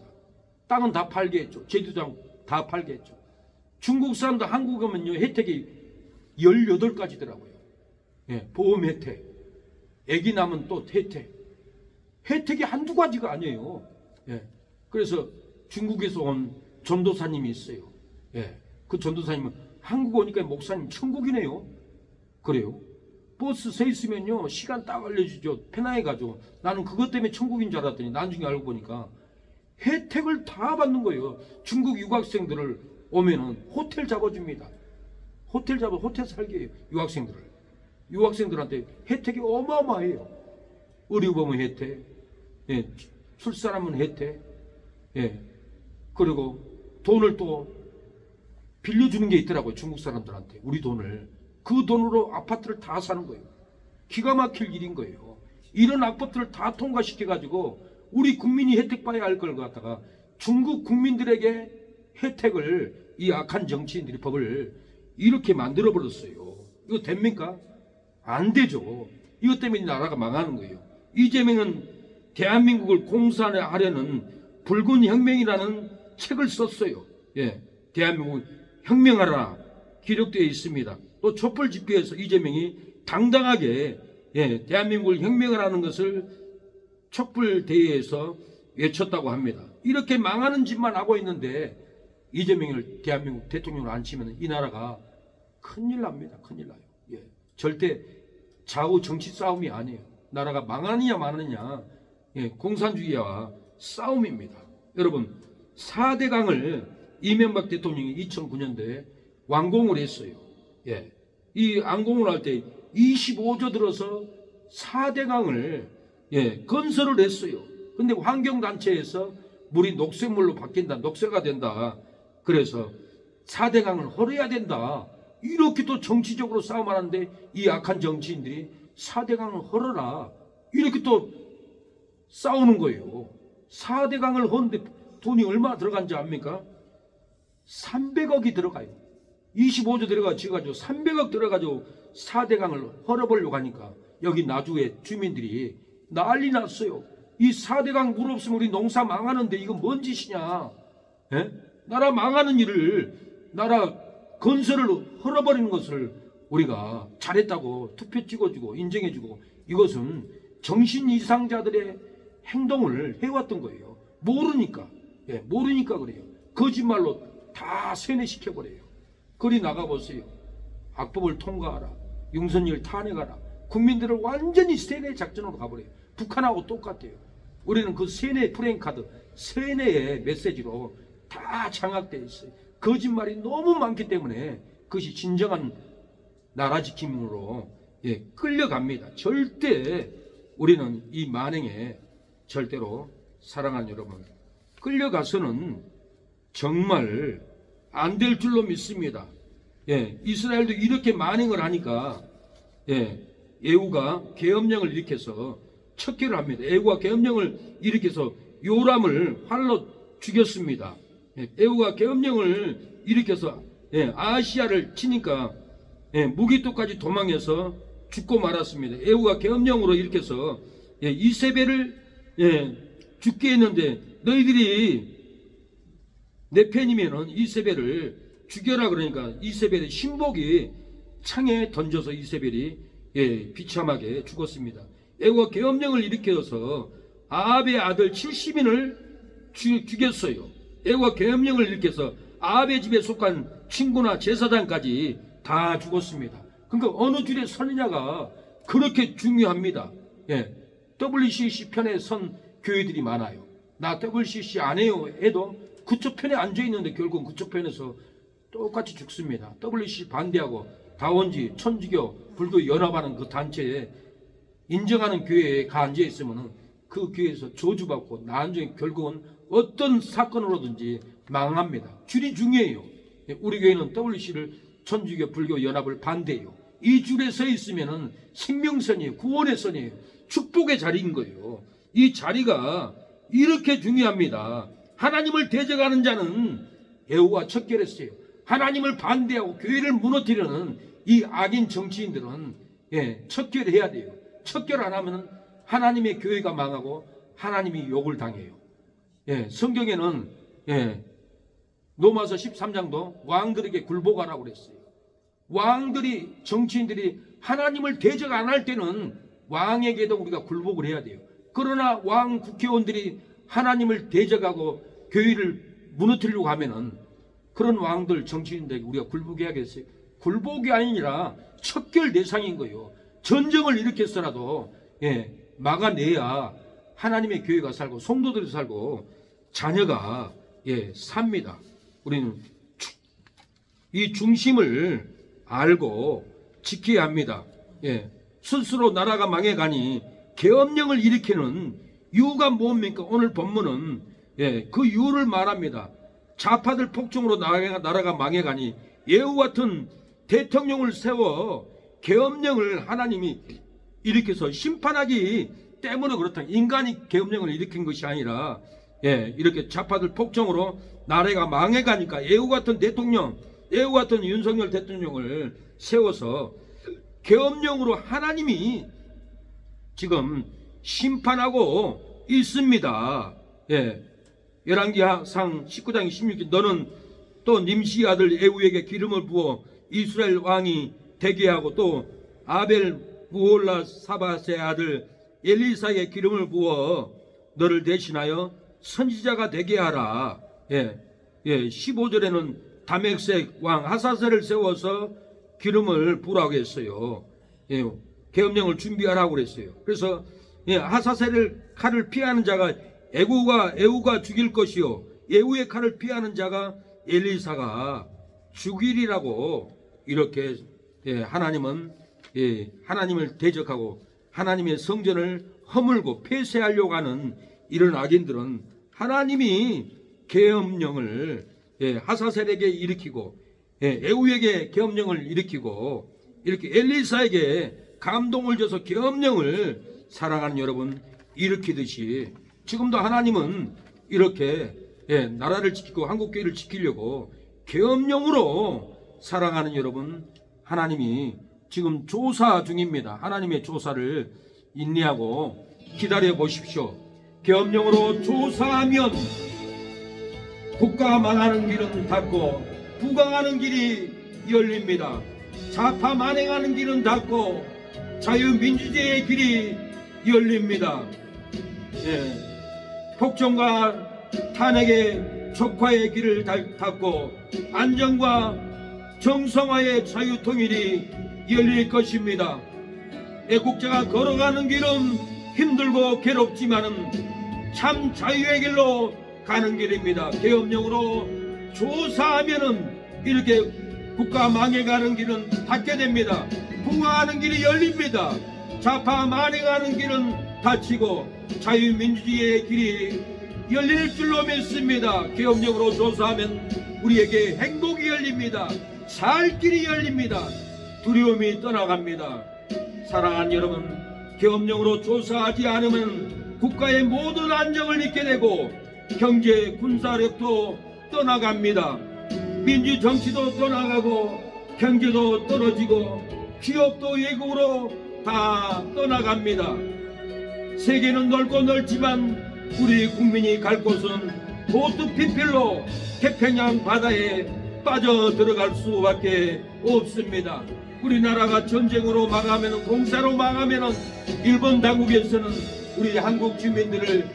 땅은 다 팔게 했죠. 제주장 다 팔게 했죠. 중국 사람도 한국 오면요, 혜택이 18가지더라고요. 예, 보험 혜택, 애기 낳으면 또 혜택이 한두 가지가 아니에요. 예, 그래서 중국에서 온 전도사님이 있어요. 예, 그 전도사님은 한국 오니까 목사님 천국이네요. 그래요. 버스 서 있으면요, 시간 딱 알려주죠. 편하게가지고. 나는 그것 때문에 천국인 줄 알았더니 나중에 알고 보니까 혜택을 다 받는 거예요. 중국 유학생들을 오면은 호텔 잡아줍니다. 호텔 살게 해요. 유학생들한테 혜택이 어마어마해요. 의료보험 혜택, 예, 출산하면 혜택, 예, 그리고 돈을 또 빌려주는 게 있더라고요. 중국 사람들한테 우리 돈을. 그 돈으로 아파트를 다 사는 거예요. 기가 막힐 일인 거예요. 이런 악법들을 다 통과시켜가지고 우리 국민이 혜택 봐야 할 걸 갖다가 중국 국민들에게 혜택을, 이 악한 정치인들이 법을 이렇게 만들어 버렸어요. 이거 됩니까? 안 되죠. 이것 때문에 나라가 망하는 거예요. 이재명은 대한민국을 공산화하려는 붉은 혁명이라는 책을 썼어요. 예, 대한민국 혁명하라 기록되어 있습니다. 또 촛불 집회에서 이재명이 당당하게, 예, 대한민국을 혁명하라는 것을 촛불 대회에서 외쳤다고 합니다. 이렇게 망하는 짓만 하고 있는데 이재명을 대한민국 대통령으로 앉히면 이 나라가 큰일 납니다. 큰일 나요. 예, 절대 좌우 정치 싸움이 아니에요. 나라가 망하느냐 마느냐, 예, 공산주의와 싸움입니다. 여러분, 4대강을 이명박 대통령이 2009년도에 완공을 했어요. 예, 이 완공을 할 때 25조 들어서 4대강을, 예, 건설을 했어요. 근데 환경단체에서 물이 녹색물로 바뀐다, 녹색화 된다, 그래서 4대강을 헐어야 된다, 이렇게 또 정치적으로 싸움하는데 이 악한 정치인들이 4대강을 헐어라 이렇게 또 싸우는 거예요. 4대강을 허는데 돈이 얼마 들어간지 압니까? 300억이 들어가요. 25조 들어가 지어가지고 300억 들어가지고 4대강을 헐어보려고 하니까 여기 나주의 주민들이 난리 났어요. 이 4대강 물 없으면 우리 농사 망하는데 이거 뭔 짓이냐. 예? 나라 망하는 일을, 나라 건설을 헐어버리는 것을 우리가 잘했다고 투표 찍어주고 인정해주고, 이것은 정신 이상자들의 행동을 해왔던 거예요. 모르니까. 예, 모르니까 그래요. 거짓말로 다 세뇌시켜버려요. 거리 나가보세요. 악법을 통과하라, 윤석열 탄핵하라, 국민들을 완전히 세뇌 작전으로 가버려요. 북한하고 똑같아요. 우리는 그 세뇌 프레임카드, 세뇌의 메시지로 다 장악되어 있어요. 거짓말이 너무 많기 때문에 그것이 진정한 나라 지킴으로, 예, 끌려갑니다. 절대 우리는 이 만행에 절대로, 사랑하는 여러분, 끌려가서는 정말 안 될 줄로 믿습니다. 예, 이스라엘도 이렇게 만행을 하니까, 예, 예후가 계엄령을 일으켜서 척결을 합니다. 예후가 계엄령을 일으켜서 요람을 활로 죽였습니다. 예, 예후가 계엄령을 일으켜서, 예, 아시아를 치니까, 예, 무기토까지 도망해서 죽고 말았습니다. 예후가 계엄령으로 일으켜서, 예, 이세벨을, 예, 죽게 했는데 너희들이 내 편이면은 이세벨을 죽여라 그러니까 이세벨의 신복이 창에 던져서 이세벨이, 예, 비참하게 죽었습니다. 예후가 계엄령을 일으켜서 아합의 아들 70인을 죽였어요. 예후가 계엄령을 일으켜서 아합의 집에 속한 친구나 제사장까지 다 죽었습니다. 그러니까 어느 줄에 서느냐가 그렇게 중요합니다. 예, WCC 편에 선 교회들이 많아요. 나 WCC 안 해요 해도 그쪽 편에 앉아있는데 결국은 그쪽 편에서 똑같이 죽습니다. WCC 반대하고 다원지, 천주교, 불교 연합하는 그 단체에 인정하는 교회에 가 앉아있으면 그 교회에서 저주받고 나중에 결국은 어떤 사건으로든지 망합니다. 줄이 중요해요. 우리 교회는 WCC를, 천주교, 불교 연합을 반대해요. 이 줄에 서 있으면은 생명선이에요. 구원의 선이에요. 축복의 자리인 거예요. 이 자리가 이렇게 중요합니다. 하나님을 대적하는 자는 애우가 척결했어요. 하나님을 반대하고 교회를 무너뜨리는 이 악인 정치인들은 척결해야 돼요. 척결 안 하면 하나님의 교회가 망하고 하나님이 욕을 당해요. 성경에는 로마서 13장도 왕들에게 굴복하라고 그랬어요. 왕들이, 정치인들이 하나님을 대적 안 할 때는 왕에게도 우리가 굴복을 해야 돼요. 그러나 왕 국회의원들이 하나님을 대적하고 교회를 무너뜨리려고 하면은 그런 왕들, 정치인들에게 우리가 굴복해야겠어요. 굴복이 아니라 척결 대상인 거예요. 전쟁을 일으켰어라도 막아내야 하나님의 교회가 살고 성도들이 살고 자녀가 삽니다. 우리는 이 중심을 알고 지켜야 합니다. 스스로 나라가 망해가니 계엄령을 일으키는 이유가 뭡니까? 오늘 본문은 그 이유를 말합니다. 좌파들 폭정으로 나라가 망해가니 예후 같은 대통령을 세워 계엄령을 하나님이 일으켜서 심판하기 때문에 그렇다. 인간이 계엄령을 일으킨 것이 아니라 이렇게 좌파들 폭정으로 나라가 망해가니까 예후 같은 대통령, 예후 같은 윤석열 대통령을 세워서 계엄령으로 하나님이 지금 심판하고 있습니다. 열왕기상 19장 16절 너는 또 님시 아들 에후에게 기름을 부어 이스라엘 왕이 되게 하고 또 아벨 무홀라 사바스의 아들 엘리사에게 기름을 부어 너를 대신하여 선지자가 되게 하라. 15절에는 다메섹 왕 하사셀을 세워서 기름을 부으라고 했어요. 계엄령을 준비하라고 그랬어요. 그래서 하사셀을 칼을 피하는 자가 에후가 죽일 것이요 에후의 칼을 피하는 자가 엘리사가 죽이리라고 이렇게 하나님은 하나님을 대적하고 하나님의 성전을 허물고 폐쇄하려고 하는 이런 악인들은 하나님이 계엄령을 하사셀에게 일으키고 에후에게 계엄령을 일으키고 이렇게 엘리사에게 감동을 줘서 계엄령을 사랑하는 여러분 일으키듯이 지금도 하나님은 이렇게 나라를 지키고 한국교회를 지키려고 계엄령으로 사랑하는 여러분 하나님이 지금 조사 중입니다. 하나님의 조사를 인내하고 기다려 보십시오. 계엄령으로 조사하면 국가 망하는 길은 닫고 부강하는 길이 열립니다. 좌파 만행하는 길은 닫고 자유민주주의의 길이 열립니다. 폭정과 탄핵의 촉화의 길을 닫고 안정과 정성화의 자유통일이 열릴 것입니다. 애국자가 걸어가는 길은 힘들고 괴롭지만은 참 자유의 길로 가는 길입니다. 계엄령으로 조사하면은 이렇게 국가 망해가는 길은 닫게 됩니다. 부강하는 길이 열립니다. 좌파 만행하는 길은 닫히고 자유민주주의의 길이 열릴 줄로 믿습니다. 계엄령으로 조사하면 우리에게 행복이 열립니다. 살 길이 열립니다. 두려움이 떠나갑니다. 사랑하는 여러분, 계엄령으로 조사하지 않으면 국가의 모든 안정을 잃게 되고 경제 군사력도 떠나갑니다. 민주 정치도 떠나가고 경제도 떨어지고 기업도 외국으로 다 떠나갑니다. 세계는 넓고 넓지만 우리 국민이 갈 곳은 보트 피필로 태평양 바다에 빠져 들어갈 수밖에 없습니다. 우리나라가 전쟁으로 망하면 공사로 망하면 일본 당국에서는 우리 한국 주민들을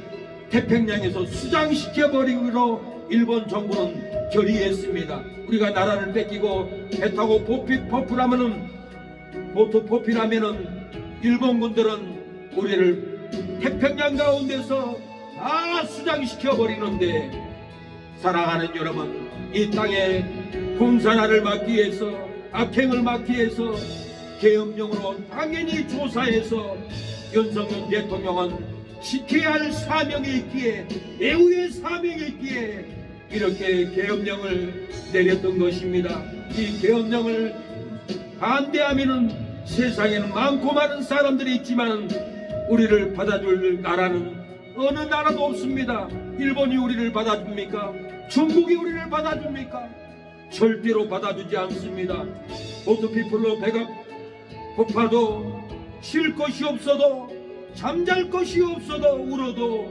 태평양에서 수장시켜버리기로 일본 정부는 결의했습니다. 우리가 나라를 뺏기고 배 타고 보트 포필하면은 일본군들은 우리를 태평양 가운데서 다 수장시켜버리는데 사랑하는 여러분, 이 땅에 공산화를 막기 위해서 악행을 막기 위해서 계엄령으로 당연히 조사해서 윤석열 대통령은 지켜야 할 사명이 있기에 애후의 사명이 있기에 이렇게 계엄령을 내렸던 것입니다. 이 계엄령을 반대하면은 세상에는 많고 많은 사람들이 있지만 우리를 받아줄 나라는 어느 나라도 없습니다. 일본이 우리를 받아줍니까? 중국이 우리를 받아줍니까? 절대로 받아주지 않습니다. 보트피플로 배가 고파도 쉴 것이 없어도 잠잘 것이 없어도 울어도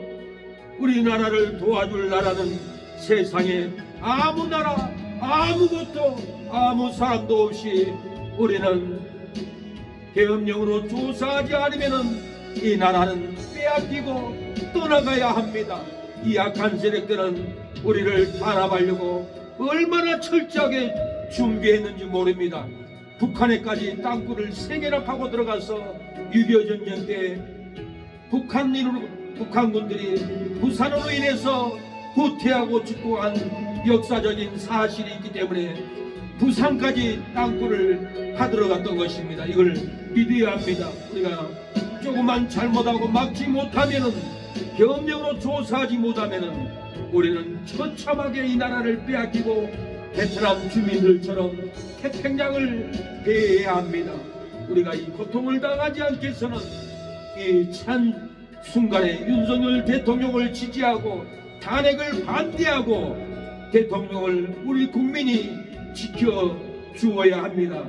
우리나라를 도와줄 나라는 세상에 아무 나라 아무것도 아무 사람도 없이 우리는 계엄령으로 조사하지 않으면 이 나라는 빼앗기고 떠나가야 합니다. 이 악한 세력들은 우리를 탄압하려고 얼마나 철저하게 준비했는지 모릅니다. 북한에까지 땅굴을 3개나 파고 들어가서 6.25 전쟁 때 북한군들이 부산으로 인해서 후퇴하고 죽고한 역사적인 사실이 있기 때문에 부산까지 땅굴을 파들어갔던 것입니다. 이걸 믿어야 합니다. 우리가 조금만 잘못하고 막지 못하면은 계엄령으로 조사하지 못하면은 우리는 처참하게 이 나라를 빼앗기고 베트남 주민들처럼 태평양을 배회해야 합니다. 우리가 이 고통을 당하지 않게 해서는 이 찬 순간에 윤석열 대통령을 지지하고 탄핵을 반대하고 대통령을 우리 국민이 지켜주어야 합니다.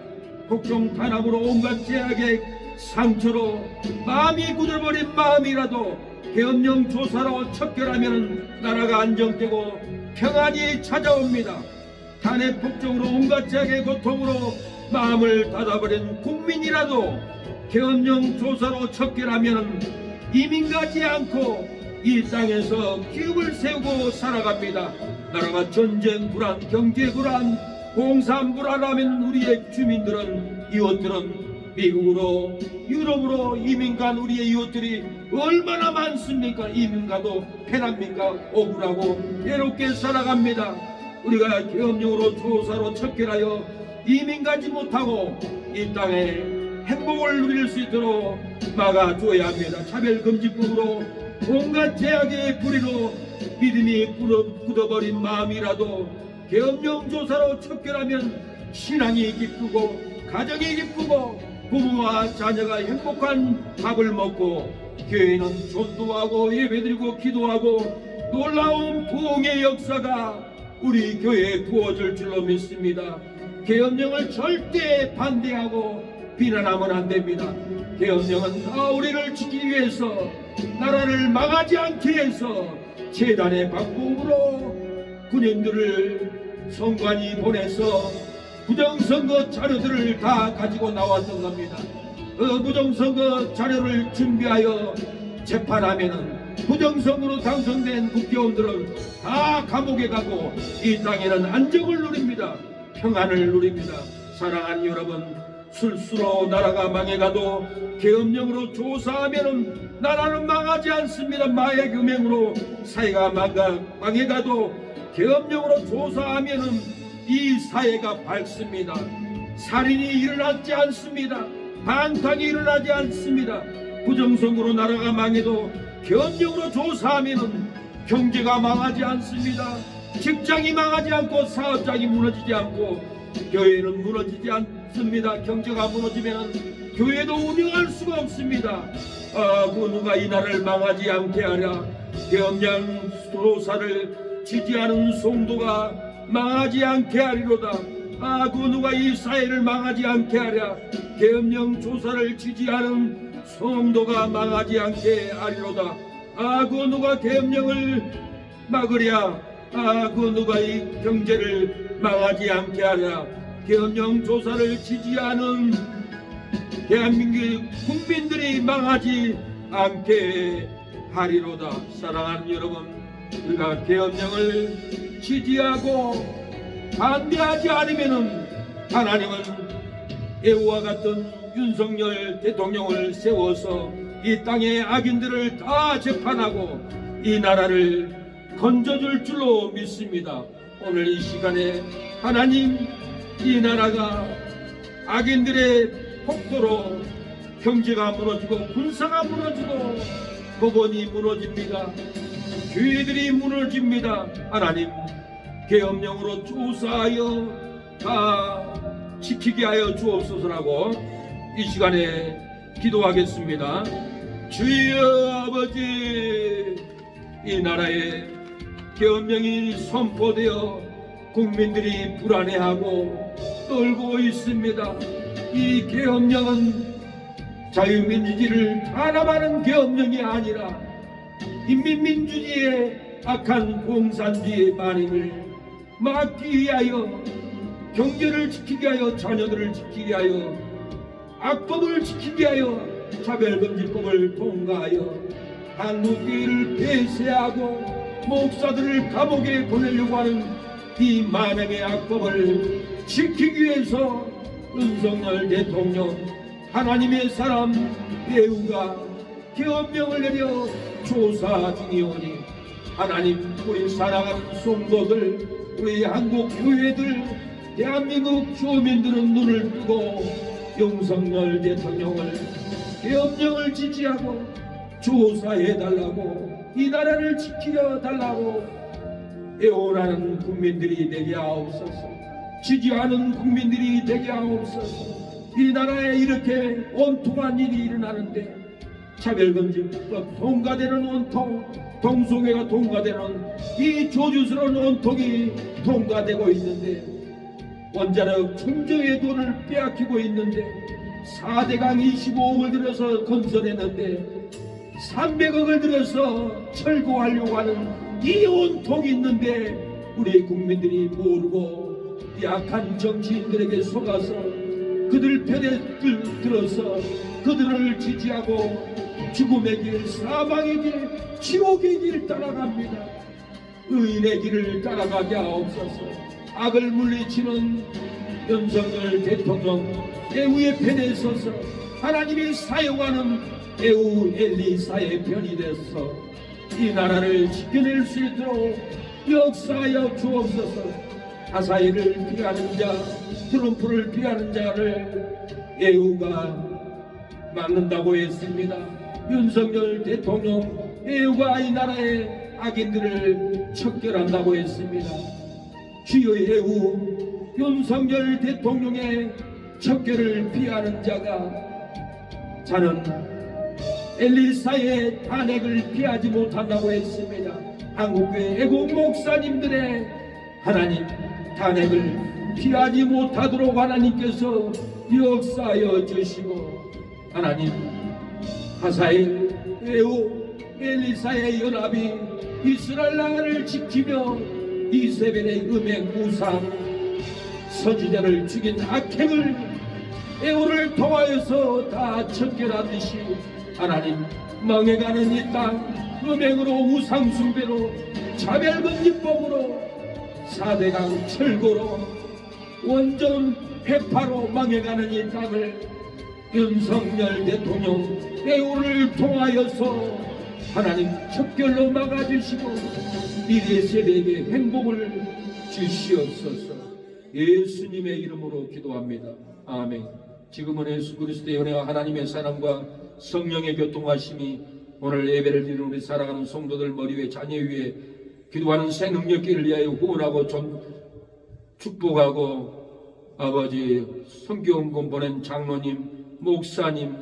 국정 탄압으로 온갖 제약의 상처로 마음이 굳어버린 마음이라도 계엄령 조사로 척결하면 나라가 안정되고 평안이 찾아옵니다. 탄핵 폭정으로 온갖 제약의 고통으로 마음을 닫아버린 국민이라도 계엄령 조사로 척결하면 이민 가지 않고 이 땅에서 기업을 세우고 살아갑니다. 나라가 전쟁 불안, 경제 불안, 공산 불안하면 우리의 주민들은 이웃들은 미국으로 유럽으로 이민 간 우리의 이웃들이 얼마나 많습니까? 이민 가도 편합니까? 억울하고 외롭게 살아갑니다. 우리가 계엄령으로 조사로 척결하여 이민 가지 못하고 이 땅에 행복을 누릴 수 있도록 막아줘야 합니다. 차별금지법으로 온갖 제약의 뿌리로 믿음이 굳어버린 마음이라도 계엄령 조사로 척결하면 신앙이 기쁘고 가정이 기쁘고 부모와 자녀가 행복한 밥을 먹고 교회는 전도하고 예배드리고 기도하고 놀라운 부흥의 역사가 우리 교회에 부어질 줄로 믿습니다. 계엄령을 절대 반대하고 비난하면 안 됩니다. 계엄령은 다 우리를 지키기 위해서 나라를 망하지 않게 해서 재단의 방법으로 군인들을 선관위 보내서 부정선거 자료들을 다 가지고 나왔던 겁니다. 그 부정선거 자료를 준비하여 재판하면은 부정선거로 당선된 국회의원들은 다 감옥에 가고 이 땅에는 안정을 누립니다. 평안을 누립니다. 사랑하는 여러분, 술수로 나라가 망해가도 계엄령으로 조사하면은 나라는 망하지 않습니다. 마약 음행으로 사회가 망해가도 계엄령으로 조사하면은 이 사회가 밝습니다. 살인이 일어나지 않습니다. 반탕이 일어나지 않습니다. 부정선거로 나라가 망해도 계엄령으로 조사하면은 경제가 망하지 않습니다. 직장이 망하지 않고 사업장이 무너지지 않고 교회는 무너지지 않습니다. 경제가 무너지면 교회도 운영할 수가 없습니다. 그 누가 이 나라를 망하지 않게 하랴. 계엄령 조사를 지지하는 성도가 망하지 않게 하리로다. 그 누가 이 사회를 망하지 않게 하랴. 계엄령 조사를 지지하는 성도가 망하지 않게 하리로다. 그 누가 계엄령을 막으랴. 그 누가 이 경제를 망하지 않게 하랴. 계엄령 조사를 지지하는 대한민국 국민들이 망하지 않게 하리로다. 사랑하는 여러분, 우리가 계엄령을 지지하고 반대하지 않으면은 하나님은 애호와 같은 윤석열 대통령을 세워서 이 땅의 악인들을 다 재판하고 이 나라를 건져줄 줄로 믿습니다. 오늘 이 시간에 하나님, 이 나라가 악인들의 폭도로 경제가 무너지고 군사가 무너지고 법원이 무너집니다. 교회들이 무너집니다. 하나님, 계엄령으로 조사하여 다 지키게 하여 주옵소서라고 이 시간에 기도하겠습니다. 주여 아버지, 이 나라에 계엄령이 선포되어 국민들이 불안해하고 떨고 있습니다. 이 계엄령은 자유민주주의를 탄압하는 계엄령이 아니라 인민민주주의의 악한 공산주의의 만행을 막기 위하여, 경제를 지키기 위하여, 자녀들을 지키기 위하여, 악법을 지키기 위하여 차별금지법을 통과하여 한국교회를 폐쇄하고 목사들을 감옥에 보내려고 하는 이 만행의 악법을 지키기 위해서 윤석열 대통령, 하나님의 사람 배우가 계엄령을 내려 조사 중이오니, 하나님, 우리 사랑하는 성도들, 우리 한국 교회들, 대한민국 교민들은 눈을 뜨고 윤석열 대통령을, 계엄령을 지지하고 조사해달라고, 이 나라를 지켜달라고 애원하는 국민들이 되게 하옵소서. 지지하는 국민들이 되게 하옵소서. 이 나라에 이렇게 온통한 일이 일어나는데 차별금지법 통과되는 온통, 동성애가 통과되는 이 조주스러운 온통이 통과되고 있는데, 원자력 충전의 돈을 빼앗기고 있는데, 4대강 25억을 들여서 건설했는데 300억을 들여서 철거하려고 하는 이 온통이 있는데, 우리 국민들이 모르고 약한 정치인들에게 속아서 그들 편에 들어서 그들을 지지하고 죽음의 길, 사망의 길, 지옥의 길 따라갑니다. 의인의 길을 따라가게 하옵소서. 악을 물리치는 윤석열 대통령 애우의 편에 서서 하나님이 사용하는 애우 엘리사의 편이 되어서 이 나라를 지켜낼 수 있도록 역사하여 주옵소서. 하사일을 피하는 자, 트럼프를 피하는 자를 애우가 막는다고 했습니다. 윤석열 대통령 애우가 이 나라의 악인들을 척결한다고 했습니다. 주여, 애우 윤석열 대통령의 척결을 피하는 자가, 자는 엘리사의 탄핵을 피하지 못한다고 했습니다. 한국교회 애국 목사님들의 하나님 탄핵을 피하지 못하도록 하나님께서 역사하여 주시고, 하나님 하사엘, 애우, 엘리사의 연합이 이스라엘 나라를 지키며 이세벨의 음행 우상 선지자를 죽인 악행을 애우를 통하여서 다 척결하듯이, 하나님 망해가는 이 땅, 음행으로, 우상숭배로, 차별금지법으로, 4대강 철거로, 원전 회파로 망해가는 이 땅을 윤석열 대통령 애우를 통하여서 하나님 척결로 막아주시고 미래 세대에게 행복을 주시옵소서. 예수님의 이름으로 기도합니다. 아멘. 지금은 예수 그리스도의 은혜와 하나님의 사랑과 성령의 교통하심이 오늘 예배를 드리는 우리 사랑하는 성도들 머리 위에, 자녀 위에 기도하는 새 능력기를 위하여 후원하고 축복하고, 아버지 선교원금 보낸 장로님, 목사님,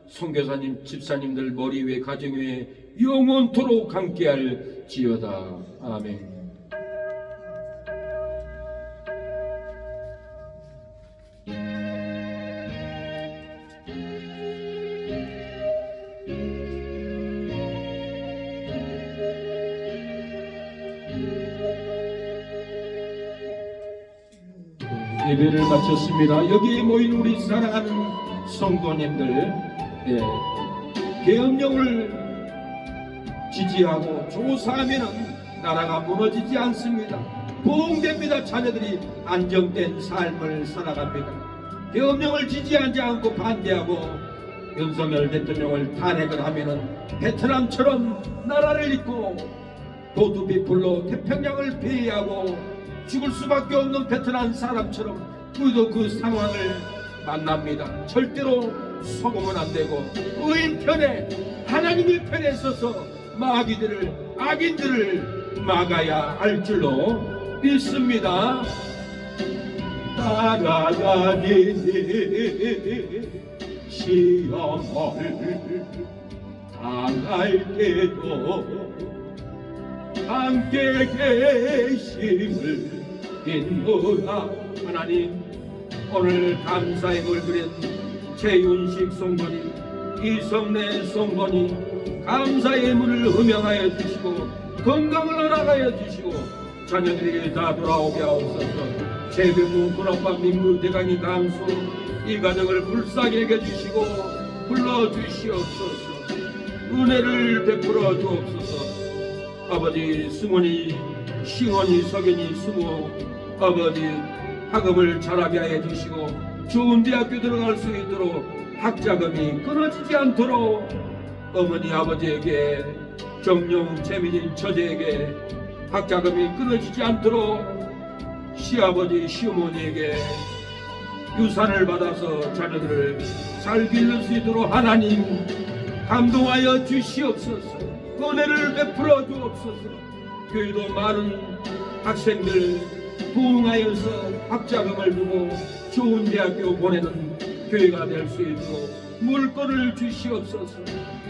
선교사님, 집사님들 머리 위에, 가정 위에 영원토록 함께할 지어다. 아멘. 예배를 마쳤습니다. 여기 모인 우리 사랑하는 성도님들, 계엄령을 지지하고 조사하면은 나라가 무너지지 않습니다. 보응됩니다. 자녀들이 안정된 삶을 살아갑니다. 계엄령을 지지하지 않고 반대하고 윤석열 대통령을 탄핵을 하면은 베트남처럼 나라를 잇고 도두비풀로 태평양을 배회하고 죽을 수밖에 없는 베트남 사람처럼 우리도 그 상황을 만납니다. 절대로 속으면 안 되고 의인 편에, 하나님의 편에 서서 마귀들을, 악인들을 막아야 할 줄로 믿습니다. 따라다니는 시험을 당할 때도 함께 계심을 믿노라. 하나님, 오늘 감사의 물들인 최윤식 성도님, 이성래 성도님, 감사의 문을 음영하여 주시고 건강을 허락하여 주시고 자녀들이 다 돌아오게 하옵소서. 재병문 군업과 민구 대강이 감수 이 가정을 불쌍히 여겨주시고 불러주시옵소서. 은혜를 베풀어 주옵소서. 아버지, 승원이, 시원이, 석연이, 승호 아버지 학업을 잘하게 하여 주시고 좋은 대학교 들어갈 수 있도록 학자금이 끊어지지 않도록 어머니 아버지에게, 정용 재민인 처제에게 학자금이 끊어지지 않도록 시아버지 시어머니에게 유산을 받아서 자녀들을 잘 기를 수 있도록 하나님 감동하여 주시옵소서. 은혜를 베풀어 주옵소서. 교회도 많은 학생들 부흥하여서 학자금을 주고 좋은 대학교 보내는 교회가 될 수 있도록 물건을 주시옵소서.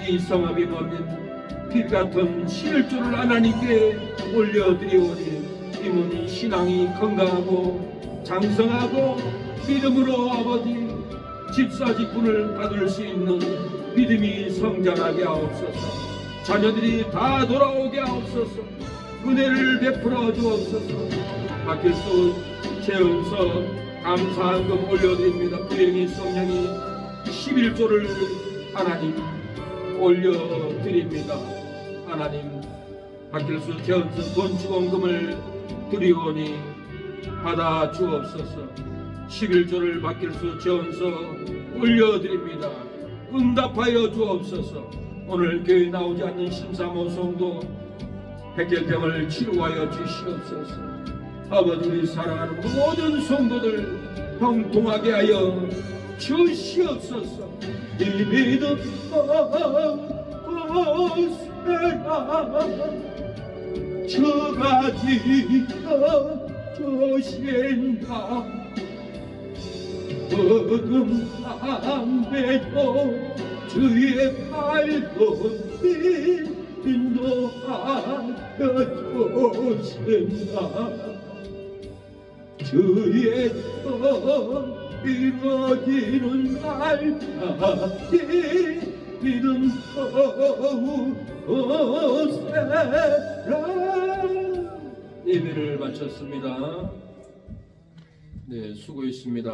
이 성읍이 머민 빛같은 11조를 하나님께 올려드리오니 이모니 신앙이 건강하고 장성하고 믿음으로 아버지 집사직분을 받을 수 있는 믿음이 성장하게 하옵소서. 자녀들이 다 돌아오게 하옵소서. 은혜를 베풀어 주옵소서. 박길수 재은서 감사한금 올려드립니다. 부행이 성령이 11조를 하나님 올려드립니다. 하나님, 박길수 재은서 건축원금을 드리오니 받아 주옵소서. 11조를 박길수 재은서 올려드립니다. 응답하여 주옵소서. 오늘 교회 나오지 않는 심사모 성도 백혈병을 치료하여 주시옵소서. 아버지, 우리 사랑하는 모든 성도들 형통하게 하여 주시옵소서. 이 믿음 보세라 저가 지켜 주신다. 어둠 담배도 주의 발걸음이 인도하여 주신다. 주의 손 이루어지는 날까지 믿음 보세라. 예배를 마쳤습니다. 네, 수고했습니다.